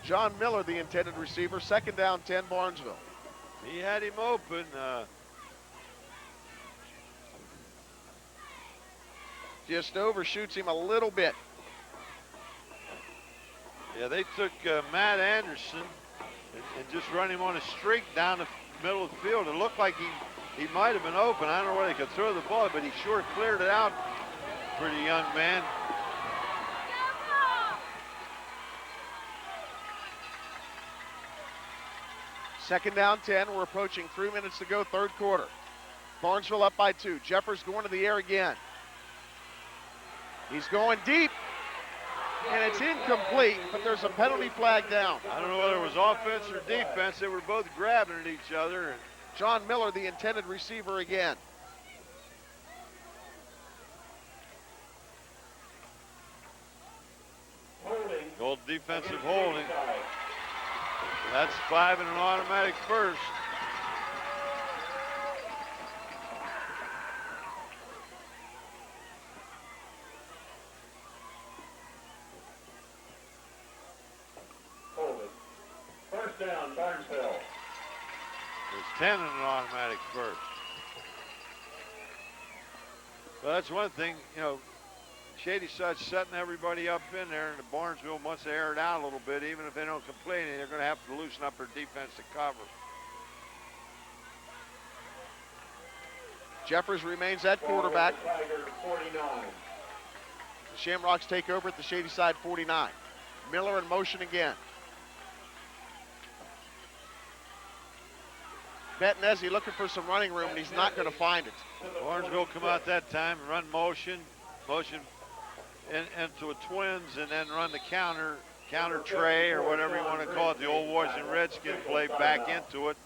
John Miller, the intended receiver, 2nd down, 10, Barnesville. He had him open. Just overshoots him a little bit. Yeah, they took Matt Anderson and just run him on a streak down the middle of the field. It looked like he might have been open. I don't know where they could throw the ball, but he sure cleared it out. Pretty young man. Second down, 10. We're approaching 3 minutes to go, third quarter. Barnesville up by 2. Jeffers going to the air again. He's going deep, and it's incomplete, but there's a penalty flag down. I don't know whether it was offense or defense. They were both grabbing at each other. John Miller, the intended receiver again. Old defensive holding. That's 5 and an automatic first. First down, Barnesville. There's 10 and an automatic first. Well, that's one thing, Shadyside's setting everybody up in there, and the Barnesville, once they air it out a little bit, even if they don't complete anything, they're going to have to loosen up their defense to cover. Jeffers remains at quarterback. Tiger 49. The Shamrocks take over at the Shadyside 49. Miller in motion again. Betnessi looking for some running room, and he's not going to find it. Barnesville come out that time and run motion into a twins, and then run the counter tray, or whatever you want to call it, the old Washington Redskin play back into it.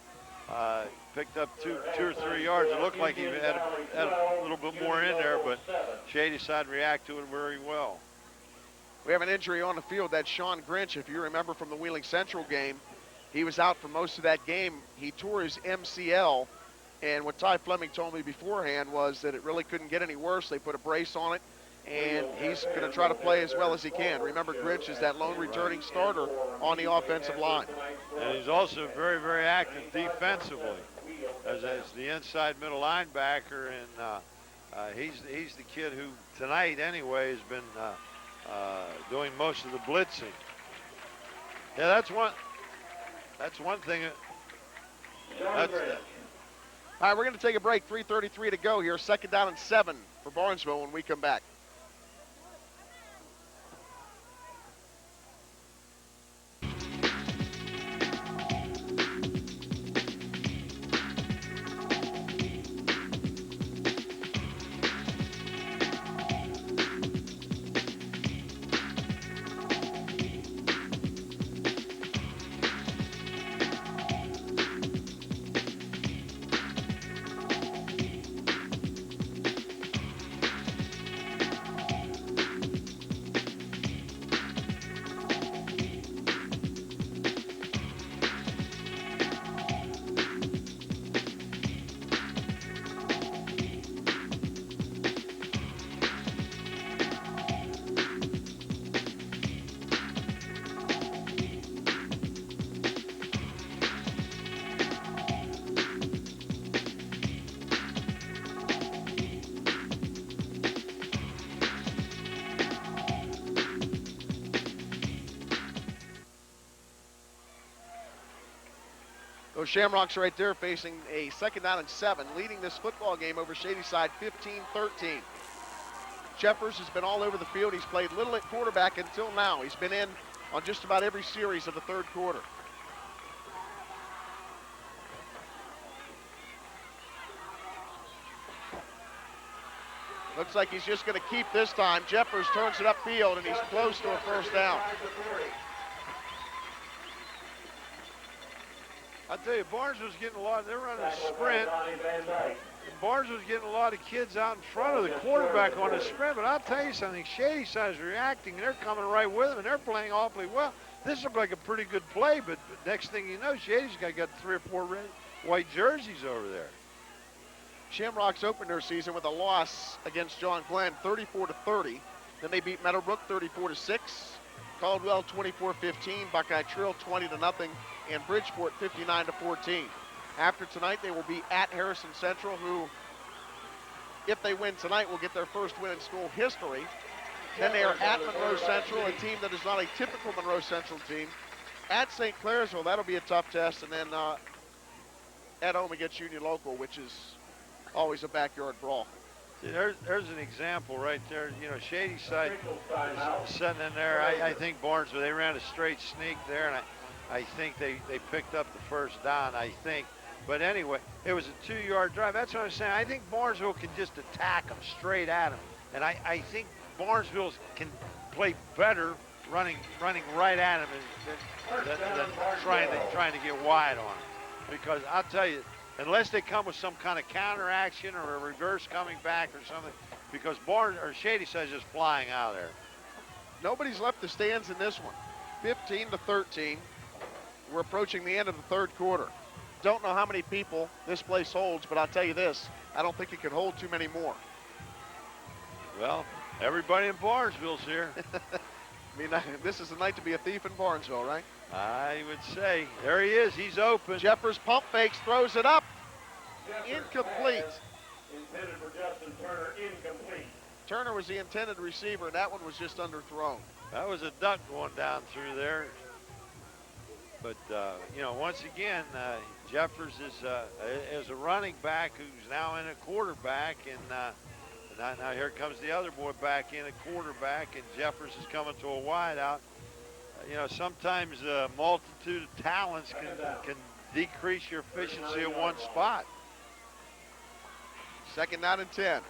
Picked up two or 3 yards. It looked like he had a little bit more in there, but Shadyside react to it very well. We have an injury on the field. That's Sean Grinch, if you remember from the Wheeling Central game. He was out for most of that game. He tore his MCL, and what Ty Fleming told me beforehand was that it really couldn't get any worse. They put a brace on it, and he's going to try to play as well as he can. Remember, Grinch is that lone returning starter on the offensive line. And he's also very, very active defensively as the inside middle linebacker, and he's the kid who tonight anyway has been doing most of the blitzing. Yeah, that's one thing. All right, we're going to take a break. 3:33 to go here. 2nd down and 7 for Barnesville when we come back. So Shamrocks right there facing a 2nd down and 7, leading this football game over Shadyside 15-13. Jeffers has been all over the field. He's played little at quarterback until now. He's been in on just about every series of the 3rd quarter. Looks like he's just going to keep this time. Jeffers turns it upfield, and he's close to a 1st down. I tell you, Barnesville's getting a lot. They're running a sprint. Barnesville's getting a lot of kids out in front of the quarterback on the sprint. But I'll tell you something, Shadyside is reacting, and they're coming right with them, and they're playing awfully well. This looked like a pretty good play, but next thing you know, Shady's got 3 or 4 red, white jerseys over there. Shamrocks opened their season with a loss against John Glenn, 34-30. Then they beat Meadowbrook 34-6. Caldwell 24-15, Buckeye Trill 20-0, and Bridgeport 59-14. After tonight, they will be at Harrison Central, who, if they win tonight, will get their 1st win in school history. Then they are at Monroe Central, a team that is not a typical Monroe Central team. At St. Clairsville, that'll be a tough test, and then at home against Union Local, which is always a backyard brawl. See, there's an example right there. You know, Shadyside is sitting in there. I think Barnesville, they ran a straight sneak there, and I think they picked up the 1st down, I think. But anyway, it was a 2-yard drive. That's what I'm saying. I think Barnesville can just attack them straight at them. And I think Barnesville can play better running right at them than trying to get wide on them. Because I'll tell you, unless they come with some kind of counter action or a reverse coming back or something, because Shadyside is just flying out of there. Nobody's left the stands in this one. 15-13. We're approaching the end of the 3rd quarter. Don't know how many people this place holds, but I'll tell you this, I don't think it can hold too many more. Well, everybody in Barnesville's here. I mean, this is the night to be a thief in Barnesville, right? I would say. There he is. He's open. Jeffers pump fakes, throws it up. Incomplete. Intended for Justin Turner, incomplete. Turner was the intended receiver, and that one was just underthrown. That was a duck going down through there. But, you know, once again, Jeffers is a running back who's now in a quarterback. And now here comes the other boy back in a quarterback, and Jeffers is coming to a wide out. You know, sometimes a multitude of talents can decrease your efficiency at one spot. 2nd down and 10.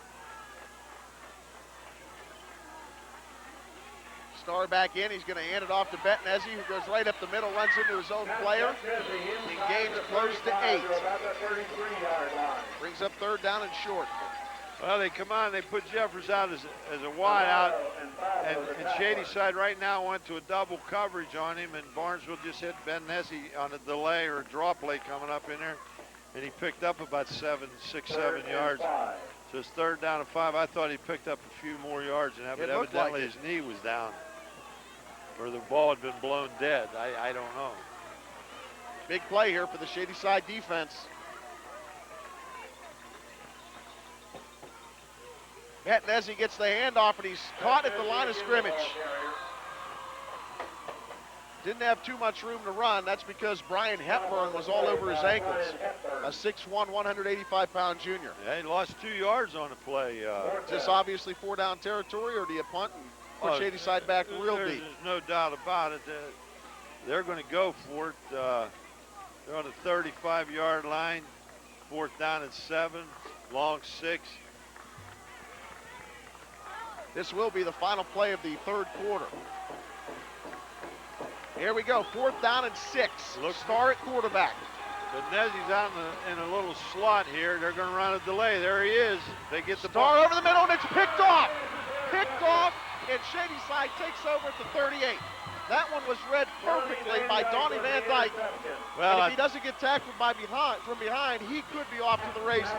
Star back in. He's going to hand it off to Betnesi, who goes right up the middle, runs into his own player. And gains close to 8. Brings up 3rd down and short. Well, they come on, they put Jeffers out as a wide out, and Shadyside right now went to a double coverage on him, and Barnesville just hit Betnesi on a delay or a draw play coming up in there, and he picked up about 6, 7 yards. So it's 3rd down and 5. I thought he picked up a few more yards than that, but evidently his knee was down, or the ball had been blown dead. I don't know. Big play here for the Shadyside defense. Betnesi gets the handoff, and he's caught at the line of scrimmage. Didn't have too much room to run. That's because Brian Hepburn was all over his ankles. A 6'1", 185-pound junior. Yeah, he lost 2 yards on the play. Is this obviously 4-down territory, or do you punt and put Shadyside back real deep? There's no doubt about it. They're going to go for it. They're on the 35-yard line. 4th down and 7. Long 6. This will be the final play of the 3rd quarter. Here we go, 4th down and 6. Star at quarterback. Betnesi's out in a little slot here. They're going to run a delay. There he is. They get the Star ball over the middle, and it's picked off. Picked off, and Shadyside takes over at the 38. That one was read perfectly by Donnie Van Dyke. Well, and if he doesn't get tackled from behind, he could be off to the races.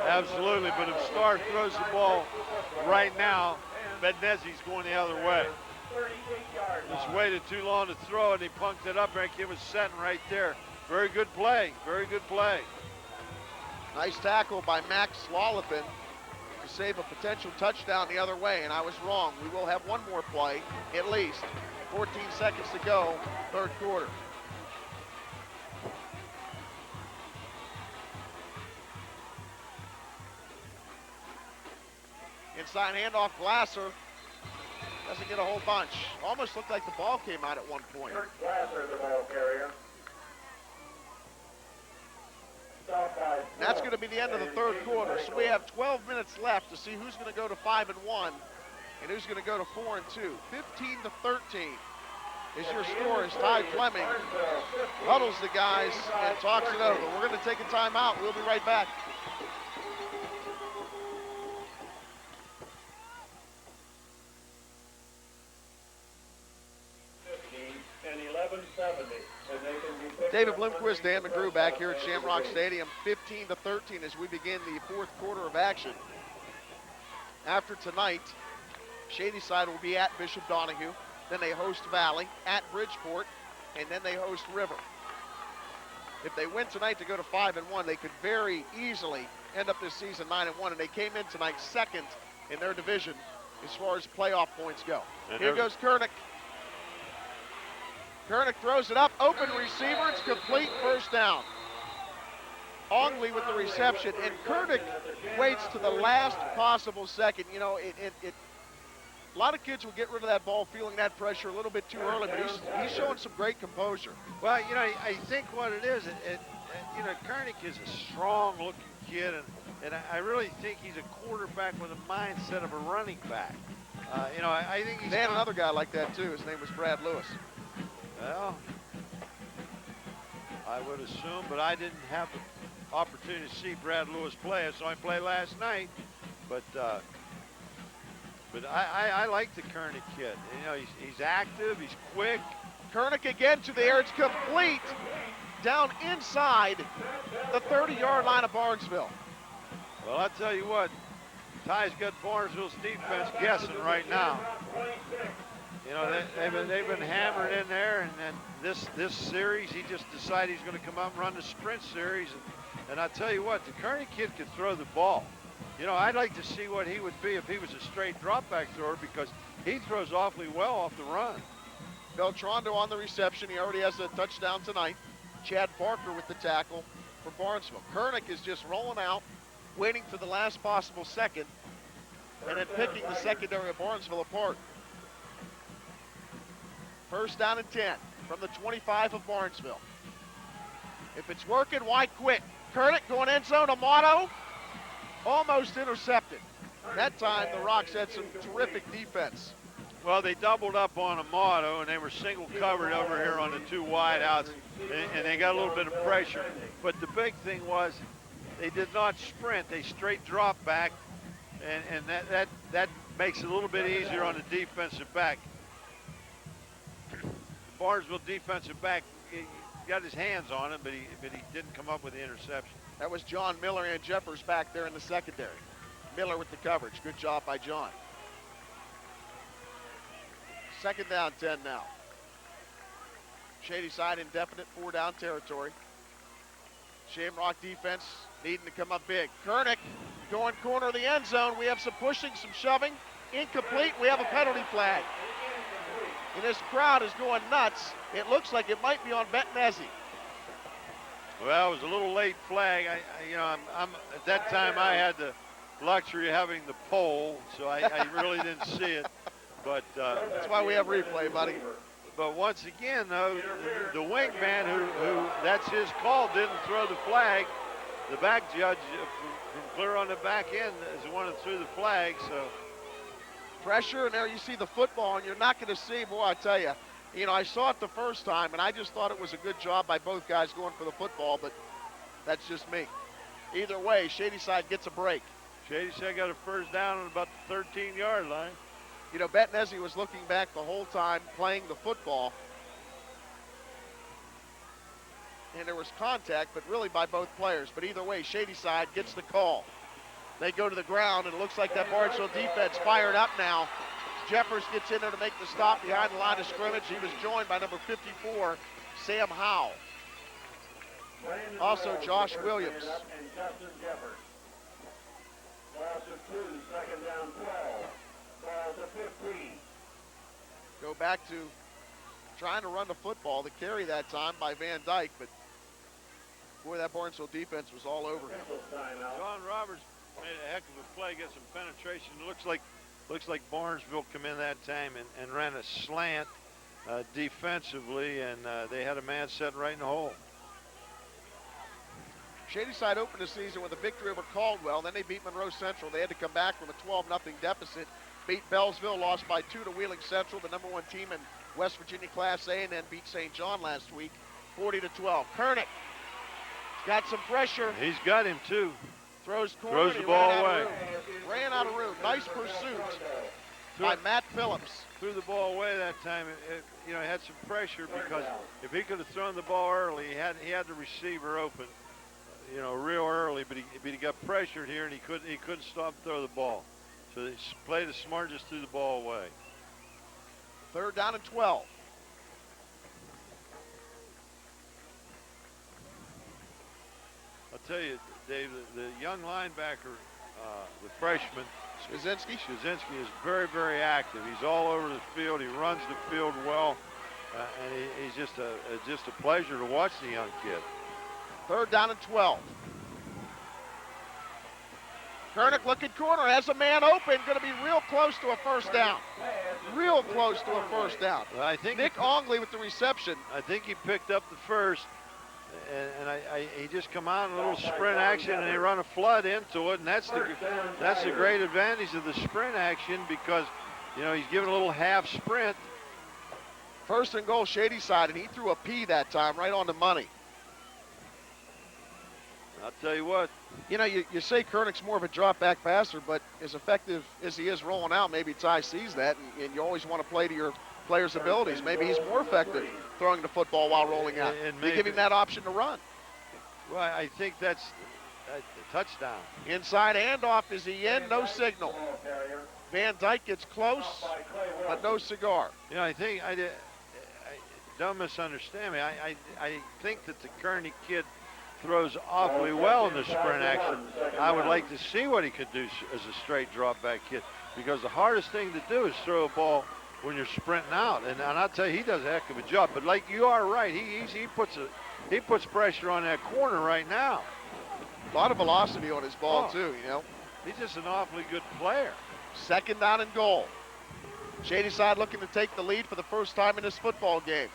Absolutely, but if Star throws the ball right now, Betnesi's going the other way. Just waited too long to throw it. He punked it up. That kid was setting right there. Very good play. Very good play. Nice tackle by Max Lollipin to save a potential touchdown the other way, and I was wrong. We will have one more play, at least. 14 seconds to go, 3rd quarter. Inside handoff, Glasser. Doesn't get a whole bunch. Almost looked like the ball came out at one point. Kurt Glasser, the ball carrier. And that's going to be the end of the third quarter. So we have 12 minutes left to see who's going to go to 5-1 and who's going to go to 4-2. 15-13 is your score as Ty Fleming huddles the guys and talks it over. We're going to take a timeout. We'll be right back. And 1170. David Bloomquist, Dan McGrew back here at Shamrock Stadium, 15-13 as we begin the fourth quarter of action. After tonight, Shadyside will be at Bishop Donahue, then they host Valley, at Bridgeport, and then they host River. If they win tonight to go to 5-1, they could very easily end up this season 9-1, and they came in tonight second in their division as far as playoff points go. And here goes Koenig. Koenig throws it up, open receiver, it's complete, first down. Ogley with the reception, and Koenig waits to the last possible second. You know, a lot of kids will get rid of that ball feeling that pressure a little bit too early, but he's showing some great composure. Well, you know, I think what it is, you know, Koenig is a strong-looking kid, and I really think he's a quarterback with a mindset of a running back. You know, I think he's... They had another guy like that, too. His name was Brad Lewis. Well, I would assume, but I didn't have the opportunity to see Brad Lewis play. I saw him play last night, but I like the Koenig kid. You know, he's active, he's quick. Koenig again to the air, it's complete. Down inside the 30-yard line of Barnesville. Well, I'll tell you what, Ty's got Barnesville's defense guessing right now. You know, they've been hammered in there, and then this series, he just decided he's going to come out and run the sprint series. And I tell you what, the Koenig kid could throw the ball. You know, I'd like to see what he would be if he was a straight drop-back thrower, because he throws awfully well off the run. Beltrando on the reception. He already has a touchdown tonight. Chad Parker with the tackle for Barnesville. Koenig is just rolling out, waiting for the last possible second, and then picking the secondary of Barnesville apart. First down and 10 from the 25 of Barnesville. If it's working, why quit? Koenig going end zone. Amato almost intercepted. That time the Rocks had some terrific defense. Well, they doubled up on Amato, and they were single covered over here on the two wide outs, and they got a little bit of pressure. But the big thing was they did not sprint. They straight drop back, and that makes it a little bit easier on the defensive back. The Barnesville defensive back, he got his hands on him, but he didn't come up with the interception. That was John Miller and Jeffers back there in the secondary. Miller with the coverage. Good job by John. Second down, 10 now. Shadyside indefinite 4-down territory. Shamrock defense needing to come up big. Koenig going corner of the end zone. We have some pushing, some shoving. Incomplete. We have a penalty flag. And this crowd is going nuts. It looks like it might be on Betnesi. Well, it was a little late flag. I'm at that time I had the luxury of having the pole, so I really didn't see it. But that's why we have replay, buddy. But once again, though, the wingman who that's his call didn't throw the flag. The back judge from clear on the back end is the one that threw the flag. So pressure, and there you see the football, and you're not going to see, boy, I tell you. You know, I saw it the first time, and I just thought it was a good job by both guys going for the football, but that's just me. Either way, Shadyside gets a break. Shadyside got a first down on about the 13-yard line. You know, Betnesi was looking back the whole time playing the football. And there was contact, but really by both players. But either way, Shadyside gets the call. They go to the ground, and it looks like that Barnesville defense fired up now. Jeffers gets in there to make the stop behind the line of scrimmage. He was joined by number 54, Sam Howell. Also, Josh Williams. And Justin Jeffers. Loss of 2, second down 12. Ball to 15. Go back to trying to run the football. The carry that time by Van Dyke, but boy, that Barnesville defense was all over him. John Roberts made a heck of a play, get some penetration. It looks like Barnesville come in that time and ran a slant defensively, and they had a man set right in the hole. Shadyside opened the season with a victory over Caldwell. Then they beat Monroe Central. They had to come back from a 12-0 deficit. Beat Bellsville, lost by 2 to Wheeling Central, the #1 team in West Virginia Class A, and then beat St. John last week, 40-12. Kernick got some pressure. He's got him too. Throws the ball away. Ran out of room. Nice pursuit by Matt Phillips. Threw the ball away that time. He had some pressure because if he could have thrown the ball early, he had the receiver open, real early. But he got pressured here and he couldn't stop and throw the ball. So they played it smart, just threw the ball away. 3rd down and 12. I'll tell you, Dave, the young linebacker, the freshman, Skaczynski is very, very active. He's all over the field. He runs the field well, and he's just a pleasure to watch the young kid. 3rd down and 12. Kernick looking corner, has a man open, going to be real close to a first down. Real close to a first down. Well, I think Nick Ogley with the reception. I think he picked up the first, and he just come out in a little sprint action, and they run a flood into it, and that's the great advantage of the sprint action because, he's giving a little half sprint. 1st and goal, Shadyside, and he threw a P that time, right on the money. I'll tell you what. You say Kernick's more of a drop-back passer, but as effective as he is rolling out, maybe Ty sees that, and you always want to play to your player's abilities. Maybe he's more effective throwing the football while rolling out. And you give him that option to run. Well, I think that's a touchdown. Inside handoff, is he in? No signal. Van Dyke gets close, but no cigar. I think don't misunderstand me. I think that the Kearney kid throws awfully well in the sprint action. I would like to see what he could do as a straight drop back kid, because the hardest thing to do is throw a ball when you're sprinting out, and I'll tell you, he does a heck of a job. But like you are right, he puts pressure on that corner right now. A lot of velocity on his ball too. He's just an awfully good player. 2nd down and goal. Shadyside looking to take the lead for the first time in this football game.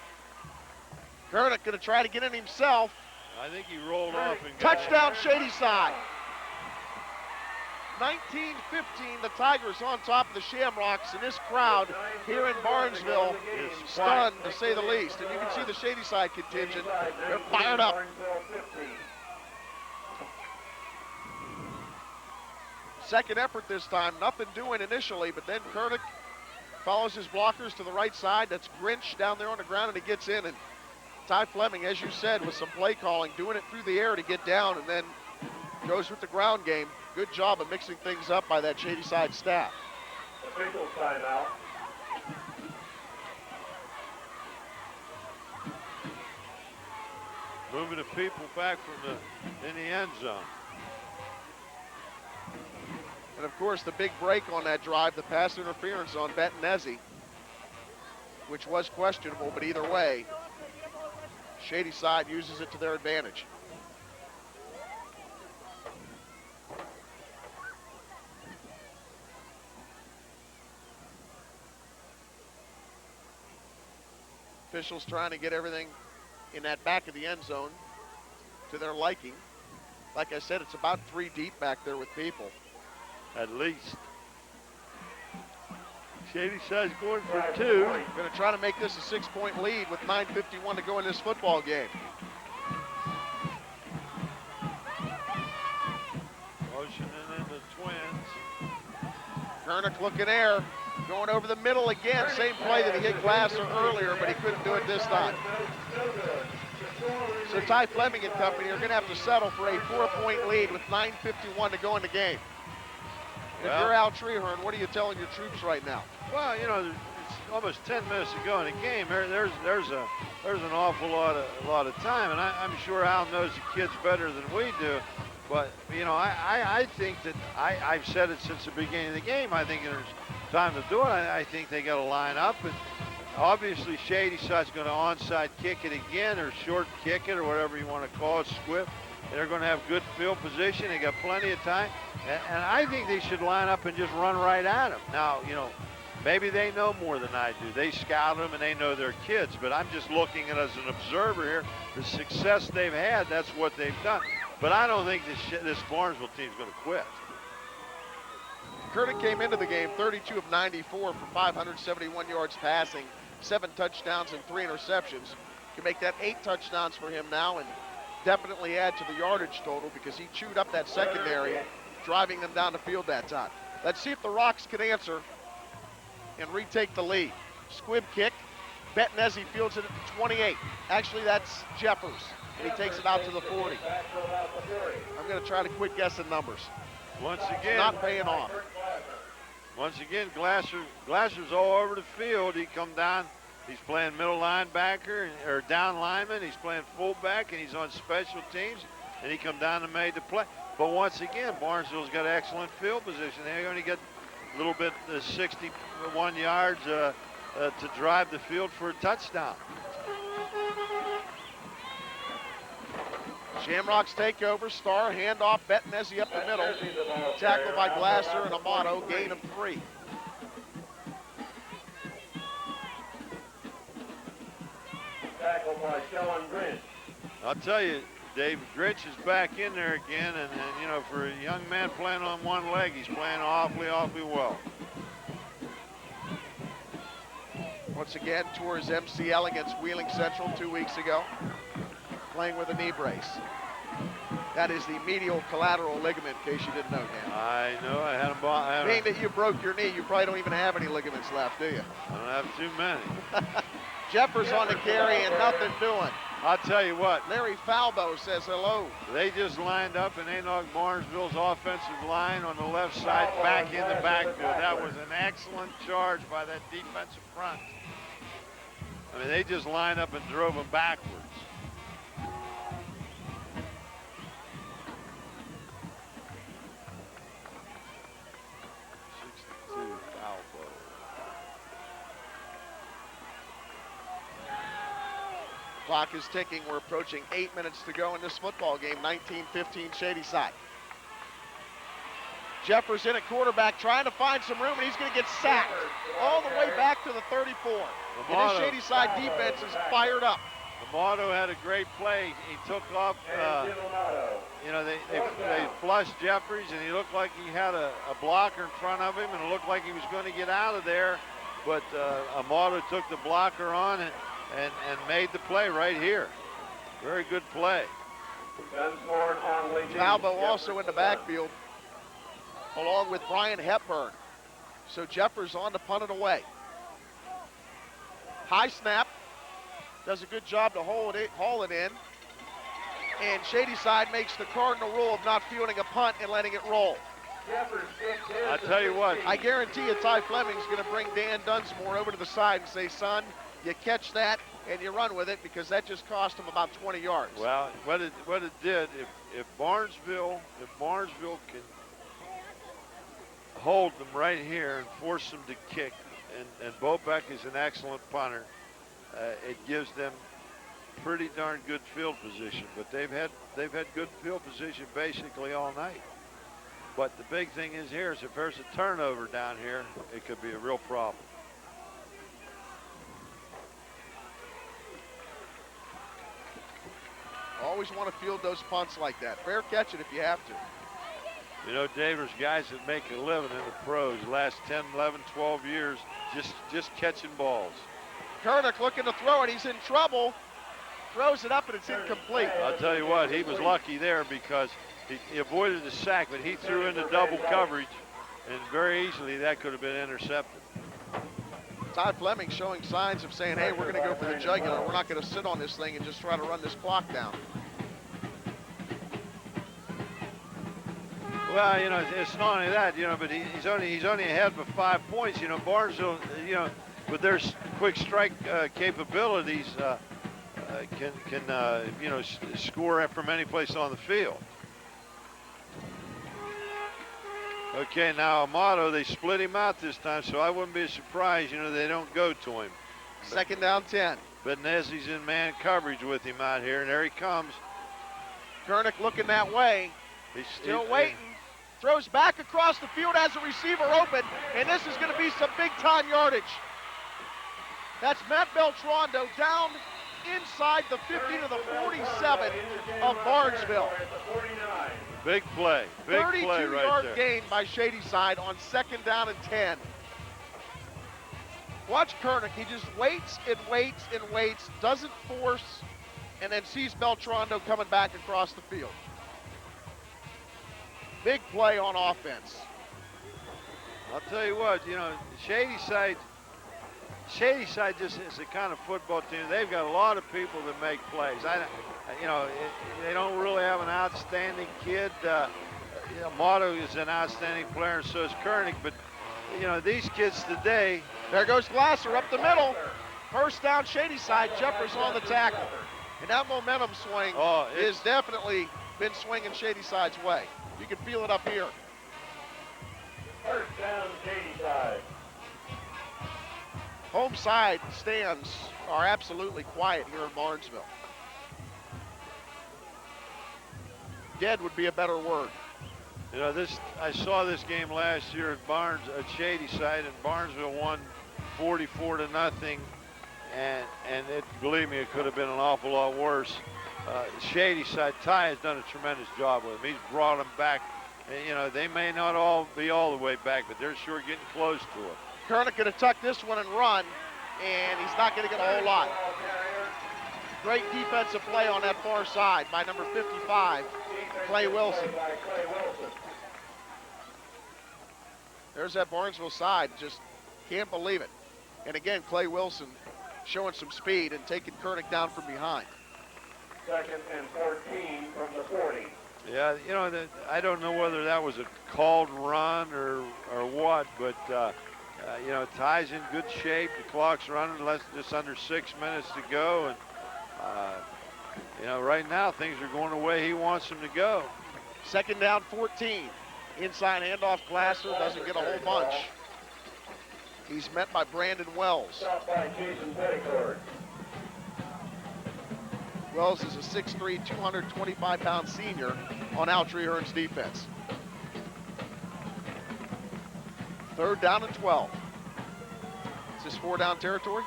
Kernick going to try to get in himself. I think he rolled off and got touchdown Shadyside. 19-15, the Tigers on top of the Shamrocks, and this crowd here in Barnesville is stunned, to say the least. And you can see the Shadyside contingent, they're fired up. Second effort this time, nothing doing initially, but then Kernick follows his blockers to the right side. That's Grinch down there on the ground, and he gets in, and Ty Fleming, as you said, with some play calling, doing it through the air to get down, and then goes with the ground game. Good job of mixing things up by that Shadyside staff. Official timeout. moving the people back in the end zone. And of course, the big break on that drive, the pass interference on Bettinezzi, which was questionable, but either way, Shadyside uses it to their advantage. Officials trying to get everything in that back of the end zone to their liking. Like I said, it's about 3 deep back there with people. At least. Shadyside's going for 2. Going to try to make this a 6-point lead with 9:51 to go in this football game. Motioning in the Twins. Kernick looking air, going over the middle again. Same play that he hit Glasser earlier, but he couldn't do it this time. So Ty Fleming and company are going to have to settle for a 4-point lead with 9:51 to go in the game. If you're Al Treherne, what are you telling your troops right now? Well, you know, it's almost 10 minutes to go in the game. There's an awful lot of time, and I'm sure Al knows the kids better than we do. But you know, I think that I've said it since the beginning of the game. I think there's time to do it. I think they got to line up, and obviously Shadyside's going to onside kick it again, or short kick it, or whatever you want to call it, squib. They're going to have good field position. They got plenty of time. And I think they should line up and just run right at them. Now, you know, maybe they know more than I do. They scout them and they know their kids. But I'm just looking at it as an observer here. The success they've had, that's what they've done. But I don't think this Barnesville team's going to quit. Curtis came into the game 32 of 94 for 571 yards passing, 7 touchdowns and 3 interceptions. Can make that 8 touchdowns for him now and definitely add to the yardage total because he chewed up that secondary, driving them down the field that time. Let's see if the Rocks can answer and retake the lead. Squib kick. Bettinezzi fields it at the 28. Actually, that's Jeffers, and he takes it out to the 40. I'm going to try to quit guessing numbers. Once again, not paying off. Once again, Glasser's all over the field. He come down. He's playing middle linebacker or down lineman. He's playing fullback, and he's on special teams. And he come down and made the play. But once again, Barnesville's got excellent field position. They only get a little bit, 61 yards to drive the field for a touchdown. Shamrocks take over. Starr handoff. Bettinezzi up the middle. Tackled by Glasser and Amato. Gain of 3. Tackled by Sheldon Grinch. I'll tell you, Dave, Grinch is back in there again, and you know, for a young man playing on one leg, he's playing awfully well. Once again, tore his MCL against Wheeling Central 2 weeks ago, playing with a knee brace. That is the medial collateral ligament, in case you didn't know, Dan. I know, I had him. Being that you broke your knee, you probably don't even have any ligaments left, do you? I don't have too many. Jeffers on the carry and nothing doing. I'll tell you what. Larry Falbo says hello. They just lined up and they knocked Barnesville's offensive line on the left side back in the backfield. That was an excellent charge by that defensive front. I mean, they just lined up and drove them backwards. Clock is ticking. We're approaching 8 minutes to go in this football game. 19-15 Shadyside. Jeffers in at quarterback trying to find some room, and he's going to get sacked all the way back to the 34. And this Shadyside defense is fired up. Amato had a great play. He took off, you know, they flushed Jeffries, and he looked like he had a blocker in front of him, and it looked like he was going to get out of there. But Amato took the blocker on and made the play right here. Very good play. Falbo also in the backfield, along with Brian Hepburn. So Jeffers on to punt it away. High snap. Does a good job to haul it in. And Shadyside makes the cardinal rule of not fielding a punt and letting it roll. I tell you what. I guarantee you Ty Fleming's going to bring Dan Dunsmore over to the side and say, son, you catch that and you run with it, because that just cost him about 20 yards. Well, what it did, if Barnesville can hold them right here and force them to kick, and Bobek is an excellent punter, it gives them pretty darn good field position. But they've had good field position basically all night. But the big thing is here is if there's a turnover down here, it could be a real problem. Always want to field those punts like that. Fair catch it if you have to. You know, Dave, there's guys that make a living in the pros the last 10, 11, 12 years just catching balls. Kernick looking to throw it. He's in trouble. Throws it up, and it's incomplete. I'll tell you what, he was lucky there because he avoided the sack, but he threw into double coverage, and very easily that could have been intercepted. Todd Fleming showing signs of saying, hey, we're going to go for the jugular. We're not going to sit on this thing and just try to run this clock down. Well, you know, it's not only that, you know, but he's only ahead by 5 points. You know, Barnesville, you know, with their quick strike capabilities, can you know, score from any place on the field. Okay, now Amato, they split him out this time, so I wouldn't be surprised, you know, they don't go to him. Second down 10. Bettinezzi's in man coverage with him out here, and there he comes. Kernick looking that way. He's Still waiting. Throws back across the field as a receiver open, and this is going to be some big-time yardage. That's Matt Beltrando down inside the 50 to the 47 of Barnesville. Big play. Big play right 32-yard there. gain by Shadyside on 2nd down and 10. Watch Kernick. He just waits and waits and waits, doesn't force, and then sees Beltrando coming back across the field. Big play on offense. I'll tell you what, you know, Shadyside just is the kind of football team. They've got a lot of people that make plays. They don't really have an outstanding kid. Motto is an outstanding player, and so is Kernick. But you know, these kids today. There goes Glasser up the middle. First down, Shadyside. Jeffers on the tackle, and that momentum swing is definitely been swinging Shadyside's way. You can feel it up here. First down, Shadyside. Home side stands are absolutely quiet here in Barnesville. Dead would be a better word. You know, I saw this game last year at Shadyside, and Barnesville won 44-0, and believe me, it could have been an awful lot worse. Shadyside, Ty has done a tremendous job with him. He's brought them back. And, you know, they may not all be all the way back, but they're sure getting close to it. Kernick going to tuck this one and run, and he's not going to get a whole lot. Great defensive play on that far side by number 55, Clay Wilson. There's that Barnesville side, just can't believe it. And again, Clay Wilson showing some speed and taking Kernick down from behind. 2nd and 14 from the 40. Yeah, you know, I don't know whether that was a called run or what, but you know, Ty's in good shape. The clock's running, just under 6 minutes to go, and you know, right now things are going the way he wants them to go. 2nd down, 14. Inside handoff, Glasser doesn't get a whole bunch. He's met by Brandon Wells. Stopped by Jason Petticord. Wells is a 6'3", 225-pound senior on Al Trehearn's defense. 3rd down and 12. Is this 4-down territory?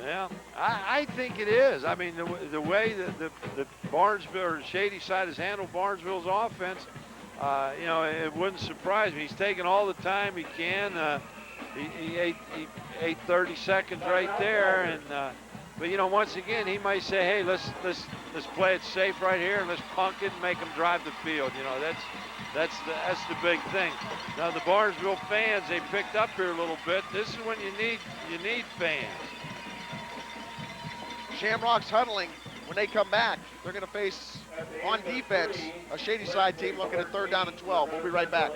Yeah, I think it is. I mean, the way that the Barnesville or Shadyside has handled Barnesville's offense, you know, it wouldn't surprise me. He's taking all the time he can. He ate 30 seconds right there, and but you know, once again, he might say, hey, let's play it safe right here and let's punk it and make them drive the field. You know, that's the big thing. Now the Barnesville fans, they picked up here a little bit. This is when you need fans. Shamrocks huddling. When they come back, they're going to face, on defense, a Shadyside team looking at 3rd down and 12. We'll be right back.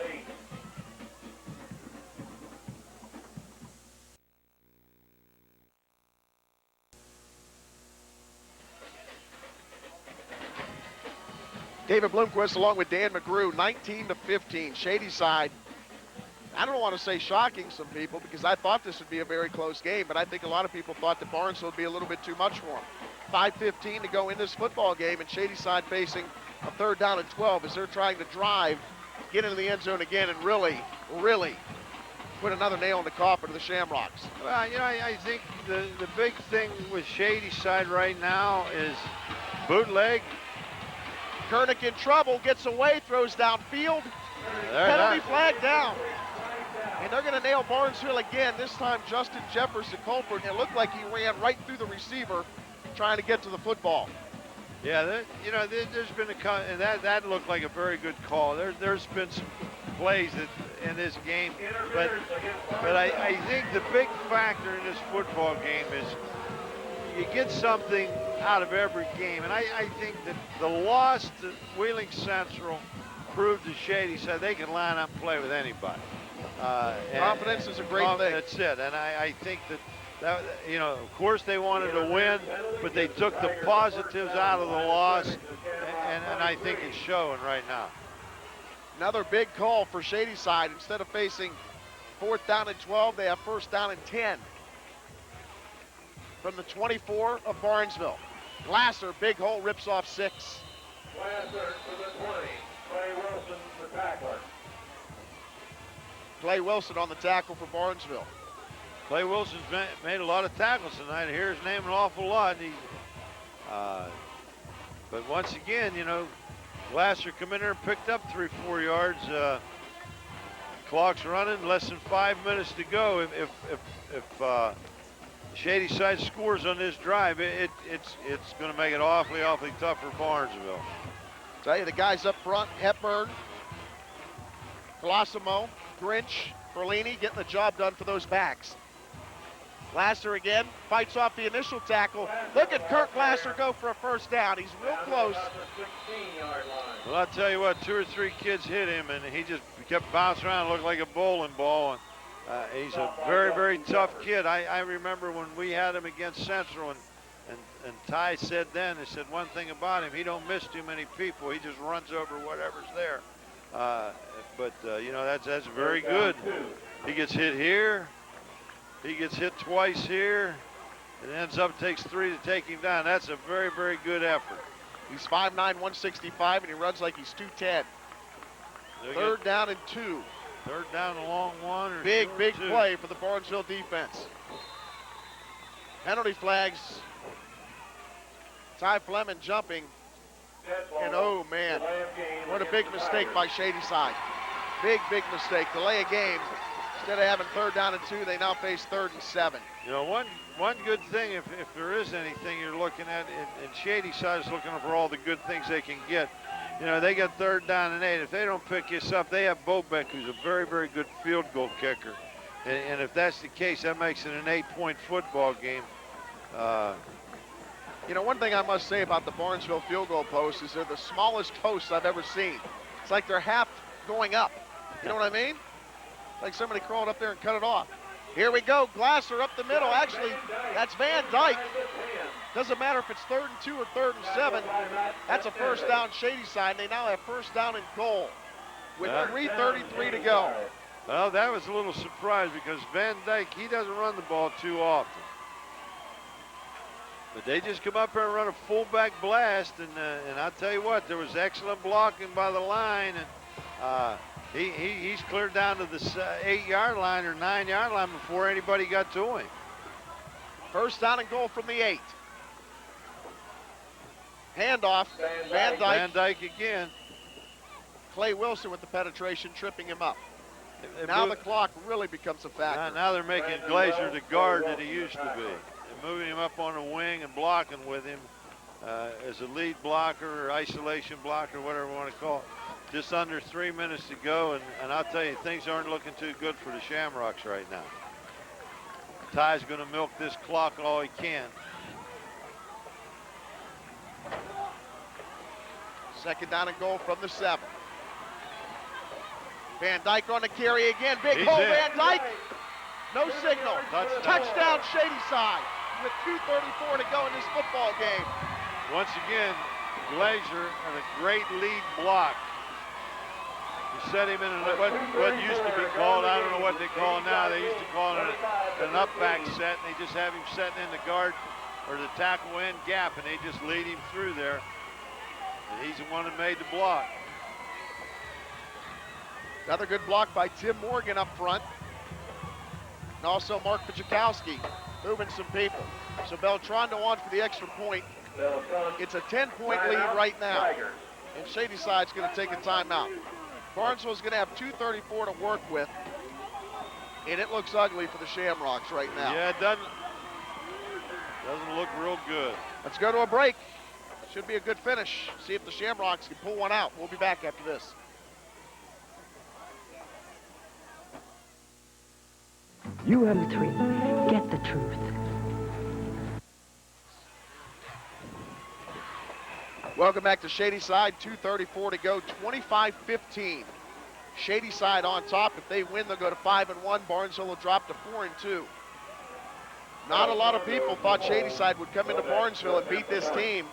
David Bloomquist along with Dan McGrew, 19-15. Shadyside, I don't want to say shocking some people because I thought this would be a very close game, but I think a lot of people thought that Barnesville would be a little bit too much for them. 5:15 to go in this football game, and Shadyside facing a 3rd down and 12 as they're trying to drive, get into the end zone again, and really put another nail in the coffin of the Shamrocks. Well, you know, I think the big thing with Shadyside right now is bootleg. Kernick in trouble, gets away, throws downfield. Penalty flag down. And they're going to nail Barnesville again. This time, Justin Jeffers, the culprit. It looked like he ran right through the receiver trying to get to the football. Yeah, you know, there's been and that looked like a very good call. There's been some plays in this game, but I think the big factor in this football game is you get something out of every game, and I think that the loss to Wheeling Central proved to Shadyside they can line up and play with anybody. Confidence is a great thing. That's it, and I think that, you know, of course they wanted to win, but they took the positives out of the loss, and I think it's showing right now. Another big call for Shadyside. Instead of facing 4th down and 12, they have 1st down and 10 from the 24 of Barnesville. Glasser, big hole, rips off 6. Glasser to the 20. Clay Wilson, the tackler. Clay Wilson on the tackle for Barnesville. Clay Wilson's made a lot of tackles tonight. I hear his name an awful lot. But once again, you know, Glasser come in there and picked up 3-4 yards. Clock's running, less than 5 minutes to go. If Shadyside scores on this drive, it's going to make it awfully tough for Barnesville. Tell you, the guys up front, Hepburn, Colosimo, Grinch, Berlini getting the job done for those backs. Glasser again, fights off the initial tackle. Look at Kirk Glasser go for a first down. He's real close. Well, I'll tell you what, 2 or 3 kids hit him, and he just kept bouncing around, looked like a bowling ball. And he's a very, very tough kid. I remember when we had him against Central, and Ty said then, he said one thing about him, he don't miss too many people. He just runs over whatever's there. You know, that's very good. He gets hit here. He gets hit twice here. It ends up takes 3 to take him down. That's a very, very good effort. He's 5'9", 165, and he runs like he's 210. Third down and 2. Third down, a long one. Or big two. play for the Barnesville defense. Penalty flags. Ty Fleming jumping. And oh man, what a big mistake by Shadyside. Big mistake. Delay a game. Instead of having third down and 2, they now face 3rd and 7. You know, one good thing, if there is anything you're looking at, and Shadyside is looking for all the good things they can get. You know, they got 3rd down and 8. If they don't pick this up, they have Bobek, who's a very, very good field goal kicker. And if that's the case, that makes it an 8-point football game. You know, one thing I must say about the Barnesville field goal posts is they're the smallest posts I've ever seen. It's like they're half going up. You know what I mean? Like somebody crawled up there and cut it off. Here we go, Glasser up the middle. Actually, that's Van Dyke. Doesn't matter if it's 3rd and 2 or 3rd and 7. That's a first down Shadyside. They now have first down and goal with 3:33 to go. Well, that was a little surprise because Van Dyke, he doesn't run the ball too often. But they just come up here and run a fullback blast, and I'll tell you what, there was excellent blocking by the line, and he's cleared down to the 8-yard line or 9-yard line before anybody got to him. First down and goal from the 8. Handoff, Van Dyke. Van Dyke again. Clay Wilson with the penetration, tripping him up. Now the clock really becomes a factor. Now they're making Glazer the guard that he used to be. They're moving him up on the wing and blocking with him as a lead blocker or isolation blocker, whatever you want to call it. Just under 3 minutes to go, and I'll tell you, things aren't looking too good for the Shamrocks right now. Ty's going to milk this clock all he can. Second down and goal from the 7. Van Dyke on the carry again. Big hole, Van Dyke. No signal. Touchdown Shadyside with 2:34 to go in this football game. Once again, Glazer and a great lead block. He set him in what used to be called, I don't know what they call it now. They used to call it an up back set, and they just have him setting in the guard or the tackle end gap, and they just lead him through there. And he's the one that made the block. Another good block by Tim Morgan up front. And also Mark Pachikowski moving some people. So Beltrando on for the extra point. It's a 10-point lead right now. And Shadyside's going to take a timeout. Barnesville's going to have 2:34 to work with. And it looks ugly for the Shamrocks right now. Yeah, it doesn't look real good. Let's go to a break. Should be a good finish. See if the Shamrocks can pull one out. We'll be back after this. You have the truth. Get the truth. Welcome back to Shadyside. 2:34 to go. 25-15. Shadyside on top. If they win, they'll go to 5-1. Barnesville will drop to 4-2. Not a lot of people thought Shadyside would come into Barnesville and beat this team.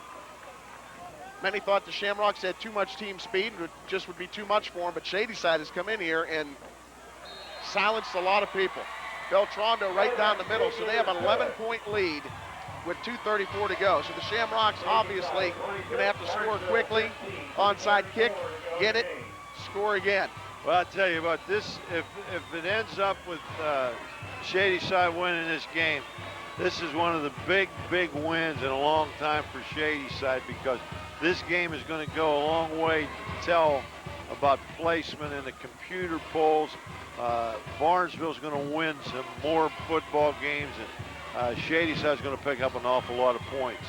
Many thought the Shamrocks had too much team speed and it just would be too much for them, but Shadyside has come in here and silenced a lot of people. Beltrando right down the middle, so they have an 11-point lead with 2:34 to go. So the Shamrocks obviously going to have to score quickly. Onside kick, get it, score again. Well, I'll tell you what, this, if it ends up with Shadyside winning this game, this is one of the big wins in a long time for Shadyside, because this game is going to go a long way to tell about placement in the computer polls. Barnesville's going to win some more football games, and Shadyside's going to pick up an awful lot of points.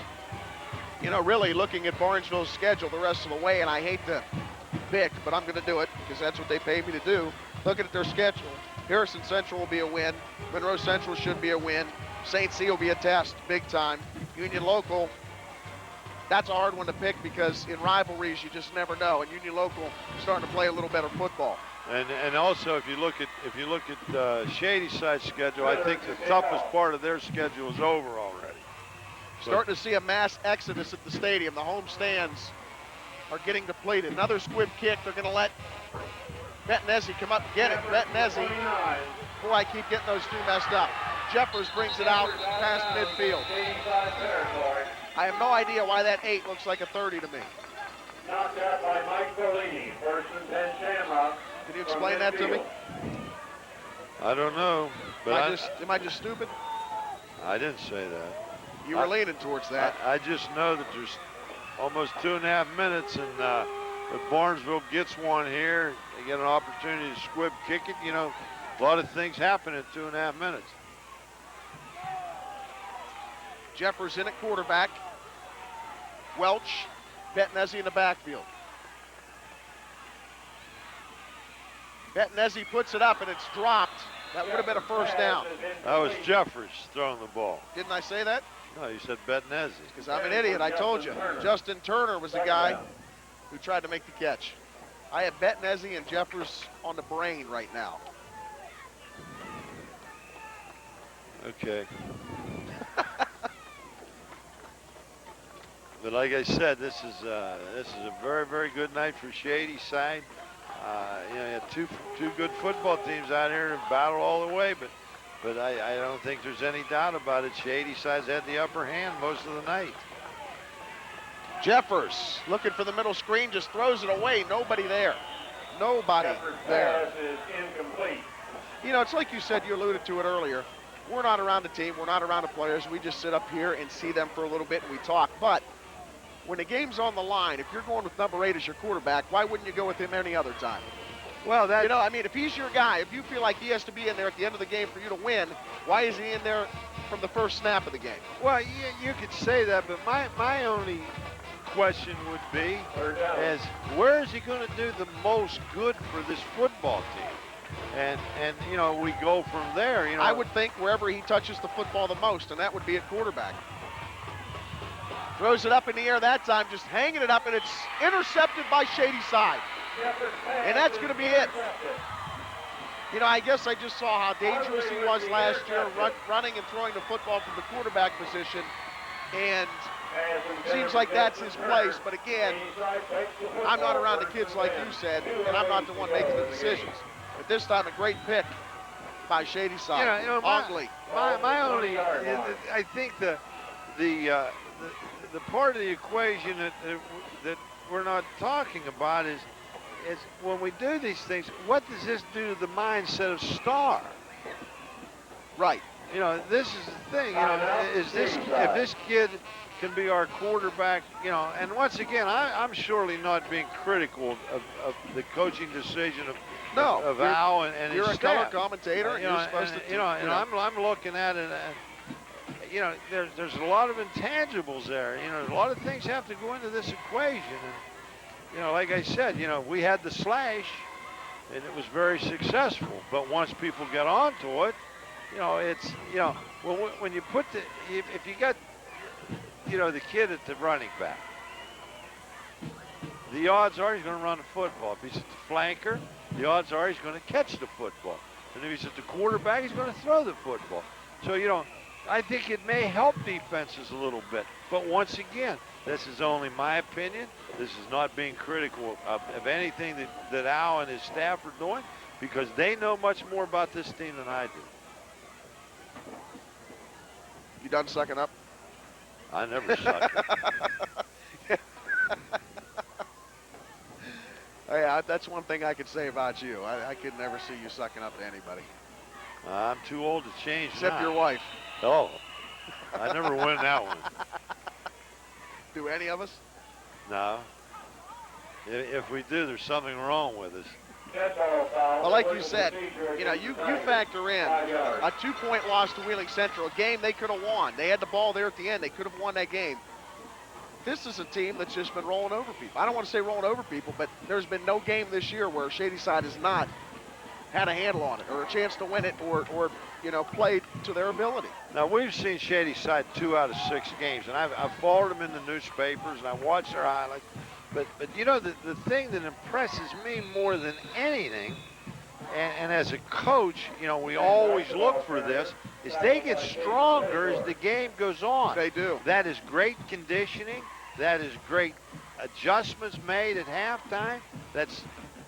You know, really looking at Barnesville's schedule the rest of the way, and I hate to pick, but I'm going to do it because that's what they pay me to do. Looking at their schedule, Harrison Central will be a win. Monroe Central should be a win. St. C will be a test, big time. Union Local, that's a hard one to pick because in rivalries you just never know. And Union Local is starting to play a little better football. And also, if you look at Shadyside's schedule, I think the toughest part of their schedule is over already. Starting to see a mass exodus at the stadium. The home stands are getting depleted. Another squib kick. They're going to let Bettinezzi come up and get it. Bettinezzi, boy, I keep getting those two messed up. Jeffers brings it out past midfield. I have no idea why that 8 looks like a 30 to me. Knocked out by Mike Bellini, first and 10 Shamrocks. Can you explain that to me? I don't know, but am I just stupid? I didn't say that. You were leaning towards that. I just know that there's almost 2.5 minutes, and if Barnesville gets one here, they get an opportunity to squib kick it. You know, a lot of things happen in 2.5 minutes. Jeffers in at quarterback. Welch, Bettinezzi in the backfield. Bettinezzi puts it up and it's dropped. That would have been a first down. That was Jeffers throwing the ball. Didn't I say that? No, you said Bettinezzi. Because I'm an idiot, I told you. Justin Turner was the guy who tried to make the catch. I have Bettinezzi and Jeffers on the brain right now. Okay. But like I said, this is a very good night for Shadyside. You know, you had two good football teams out here to battle all the way, but I don't think there's any doubt about it. Shadyside's had the upper hand most of the night. Jeffers looking for the middle screen, just throws it away. Nobody there. Nobody there. Pass is incomplete. You know, it's like you said, you alluded to it earlier. We're not around the team. We're not around the players. We just sit up here and see them for a little bit and we talk. But when the game's on the line, if you're going with number 8 as your quarterback, why wouldn't you go with him any other time? Well, that, you know, I mean, if he's your guy, if you feel like he has to be in there at the end of the game for you to win, why is he in there from the first snap of the game? Well, you could say that, but my only question would be is where is he going to do the most good for this football team? And you know, we go from there. You know, I would think wherever he touches the football the most, and that would be at quarterback. Throws it up in the air that time, just hanging it up, and it's intercepted by Shadyside. And that's going to be it. You know, I guess I just saw how dangerous he was last year, running and throwing the football from the quarterback position. And it seems like that's his place. But again, I'm not around the kids like you said, and I'm not the one making the decisions. But this time, a great pick by Shadyside. You know, Ogley. My only, I think the part of the equation that we're not talking about is when we do these things, what does this do to the mindset of Star? Right. You know, this is the thing. You know, if this kid can be our quarterback, you know, and once again, I'm surely not being critical of the coaching decision of Al and his You're a staff. color commentator, and you're supposed to. You know, and I'm looking at it, and you know, there's a lot of intangibles there. You know, a lot of things have to go into this equation. And you know, like I said, you know, we had the slash, and it was very successful. But once people get onto it, you know, it's, you know, when you put if you got, you know, the kid at the running back, the odds are he's going to run the football. If he's at the flanker, the odds are he's going to catch the football. And if he's at the quarterback, he's going to throw the football. So, you know, I think it may help defenses a little bit. But once again, this is only my opinion. This is not being critical of anything that Al and his staff are doing, because they know much more about this team than I do. You done second up? I never suck. Yeah, that's one thing I could say about you. I could never see you sucking up to anybody. I'm too old to change Except now. your wife. Oh, I never win that one. Do any of us? No. If we do, there's something wrong with us. Well, like you said, you know, you factor in a 2-point loss to Wheeling Central, a game they could have won. They had the ball there at the end. They could have won that game. This is a team that's just been rolling over people. I don't want to say rolling over people, but there's been no game this year where Shadyside has not had a handle on it or a chance to win it or you know, played to their ability. Now, we've seen Shadyside 2 out of 6 games, and I've followed them in the newspapers, and I watched their highlights. But you know, the thing that impresses me more than anything, and as a coach, you know, we always look for this, is they get stronger as the game goes on. They do. That is great conditioning. That is great adjustments made at halftime. That's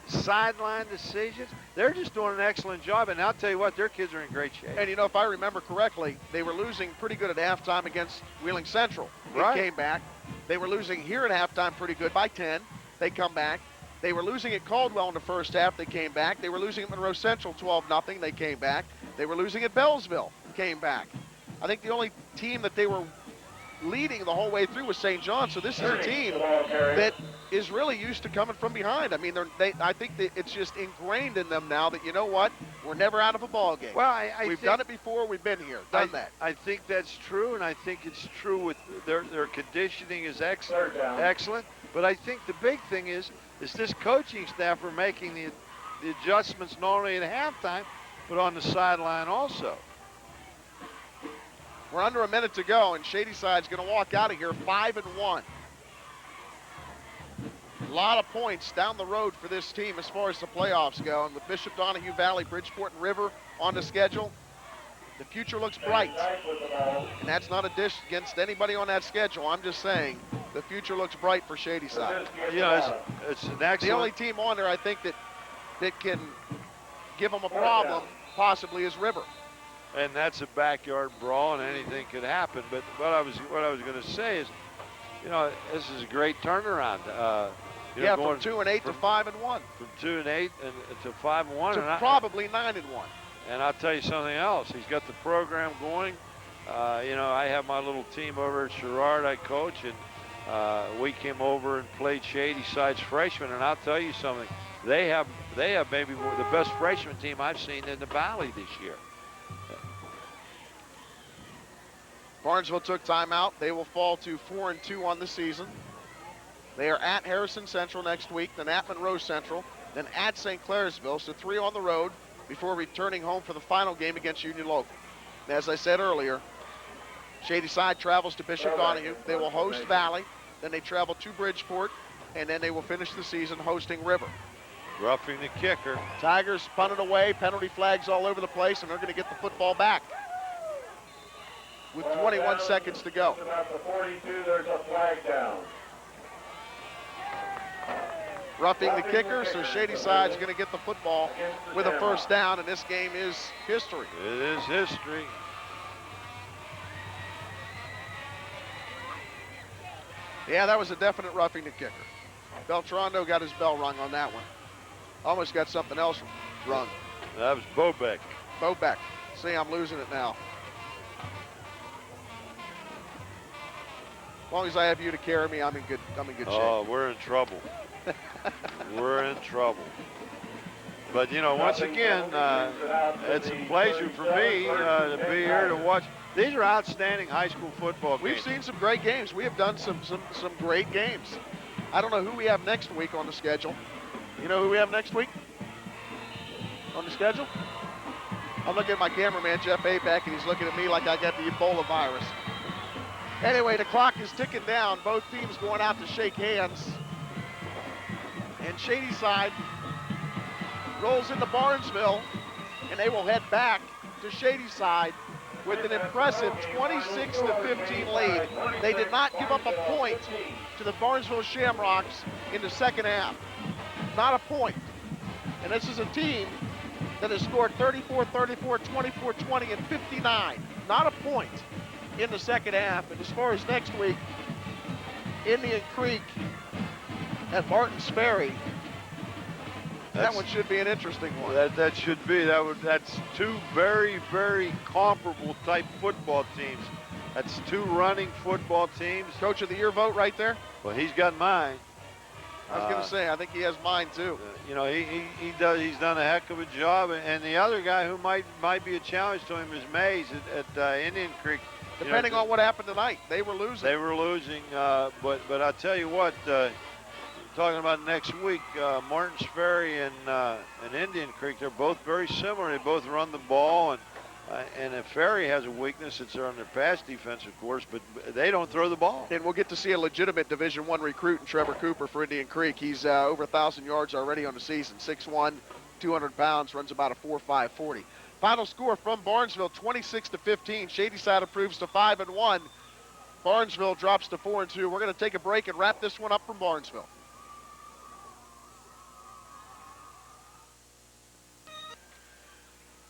sideline decisions. They're just doing an excellent job, and I'll tell you what, their kids are in great shape. And you know, if I remember correctly, they were losing pretty good at halftime against Wheeling Central. Right. They came back. They were losing here at halftime pretty good by 10. They come back. They were losing at Caldwell in the first half. They came back. They were losing at Monroe Central 12-0. They came back. They were losing at Bellsville. Came back. I think the only team that they were leading the whole way through was St. John. So this is a team that is really used to coming from behind. I mean, I think that it's just ingrained in them now that, you know what, we're never out of a ball game. Well, we've done it before. We've been here, done that. I think that's true, and I think it's true with their conditioning is excellent. But I think the big thing is this coaching staff are making the adjustments not only at halftime, but on the sideline also. We're under a minute to go, and Shadyside's going to walk out of here 5-1. A lot of points down the road for this team as far as the playoffs go. And with Bishop, Donahue Valley, Bridgeport, and River on the schedule, the future looks bright. And that's not a dish against anybody on that schedule. I'm just saying the future looks bright for Shadyside. You know, it's an excellent. The only team on there I think that can give them a problem possibly is River. And that's a backyard brawl, and anything could happen. But what I was going to say is, you know, this is a great turnaround. You know, from 2-8 to 5-1. From 2-8 and to 5-1. To probably 9-1. And I'll tell you something else. He's got the program going. You know, I have my little team over at Sherrard I coach, and we came over and played Shadyside's freshmen. And I'll tell you something. They have maybe the best freshman team I've seen in the Valley this year. Barnesville took timeout. They will fall to 4-2 on the season. They are at Harrison Central next week, then at Monroe Central, then at St. Clairsville. So 3 on the road before returning home for the final game against Union Local. And as I said earlier, Shadyside travels to Bishop Donahue. They will host Valley. Then they travel to Bridgeport, and then they will finish the season hosting River. Roughing the kicker. Tigers punted away, penalty flags all over the place, and they're going to get the football back with 21 seconds to go. About the 42, there's a flag down. Roughing the kicker, so Shadyside's going to get the football with a first down, and this game is history. It is history. Yeah, that was a definite roughing the kicker. Beltrando got his bell rung on that one. Almost got something else rung. That was Bobeck. Bobeck. See, I'm losing it now. As long as I have you to carry me, I'm in good shape. Oh, we're in trouble. We're in trouble. But, you know, once again, it's a pleasure for me to be here to watch. These are outstanding high school football games. We've seen some great games. We have done some great games. I don't know who we have next week on the schedule. You know who we have next week on the schedule? I'm looking at my cameraman, Jeff Aback, and he's looking at me like I got the Ebola virus. Anyway, the clock is ticking down. Both teams going out to shake hands. And Shadyside rolls into Barnesville, and they will head back to Shadyside with an impressive 26-15 lead. They did not give up a point to the Barnesville Shamrocks in the second half. Not a point. And this is a team that has scored 34-34, 24-20, and 59. Not a point. in the second half. And as far as next week, Indian Creek at Martins Ferry, that one should be an interesting one. That should be. That's two very, very comparable type football teams. That's two running football teams. Coach of the Year vote right there? Well, he's got mine. I was going to say, I think he has mine too. You know, he's done a heck of a job. And the other guy who might be a challenge to him is Mays at Indian Creek. Depending on what happened tonight, they were losing. They were losing, but I'll tell you what. Talking about next week, Martins Ferry and Indian Creek, they're both very similar. They both run the ball, and if Ferry has a weakness, it's on their pass defense, of course, but they don't throw the ball. And we'll get to see a legitimate Division I recruit in Trevor Cooper for Indian Creek. He's over 1,000 yards already on the season, 6'1", 200 pounds, runs about a 4.5 40. Final score from Barnesville, 26-15. Shadyside improves to 5-1. Barnesville drops to 4-2. We're going to take a break and wrap this one up from Barnesville.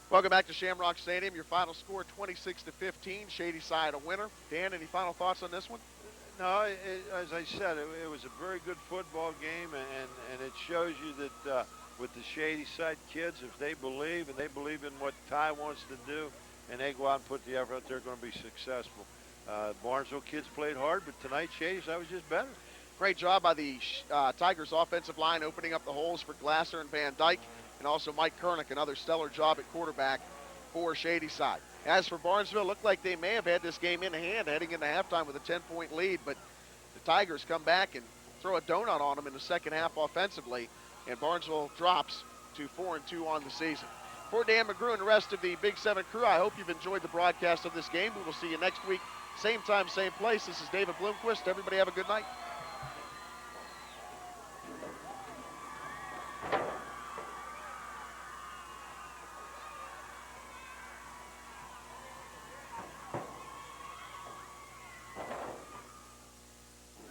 Welcome back to Shamrock Stadium. Your final score, 26-15. Shadyside a winner. Dan, any final thoughts on this one? No, as I said, it was a very good football game, and it shows you that with the Shadyside kids, if they believe, and they believe in what Ty wants to do, and they go out and put the effort out, they're going to be successful. Barnesville kids played hard, but tonight Shadyside was just better. Great job by the Tigers offensive line opening up the holes for Glasser and Van Dyke. And also Mike Kernick, another stellar job at quarterback for Shadyside. As for Barnesville, looked like they may have had this game in hand heading into halftime with a 10-point lead, but the Tigers come back and throw a donut on them in the second half offensively, and Barnesville drops to 4-2 on the season. For Dan McGrew and the rest of the Big 7 crew, I hope you've enjoyed the broadcast of this game. We will see you next week, same time, same place. This is David Bloomquist. Everybody have a good night.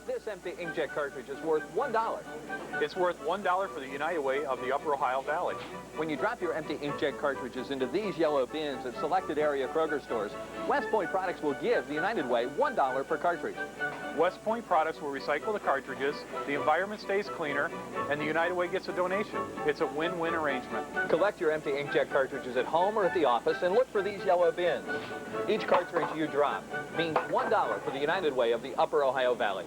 This empty inkjet cartridge is worth $1. It's worth $1 for the United Way of the Upper Ohio Valley. When you drop your empty inkjet cartridges into these yellow bins at selected area Kroger stores, West Point Products will give the United Way $1 per cartridge. West Point Products will recycle the cartridges, the environment stays cleaner, and the United Way gets a donation. It's a win-win arrangement. Collect your empty inkjet cartridges at home or at the office and look for these yellow bins. Each cartridge you drop means $1 for the United Way of the Upper Ohio Valley.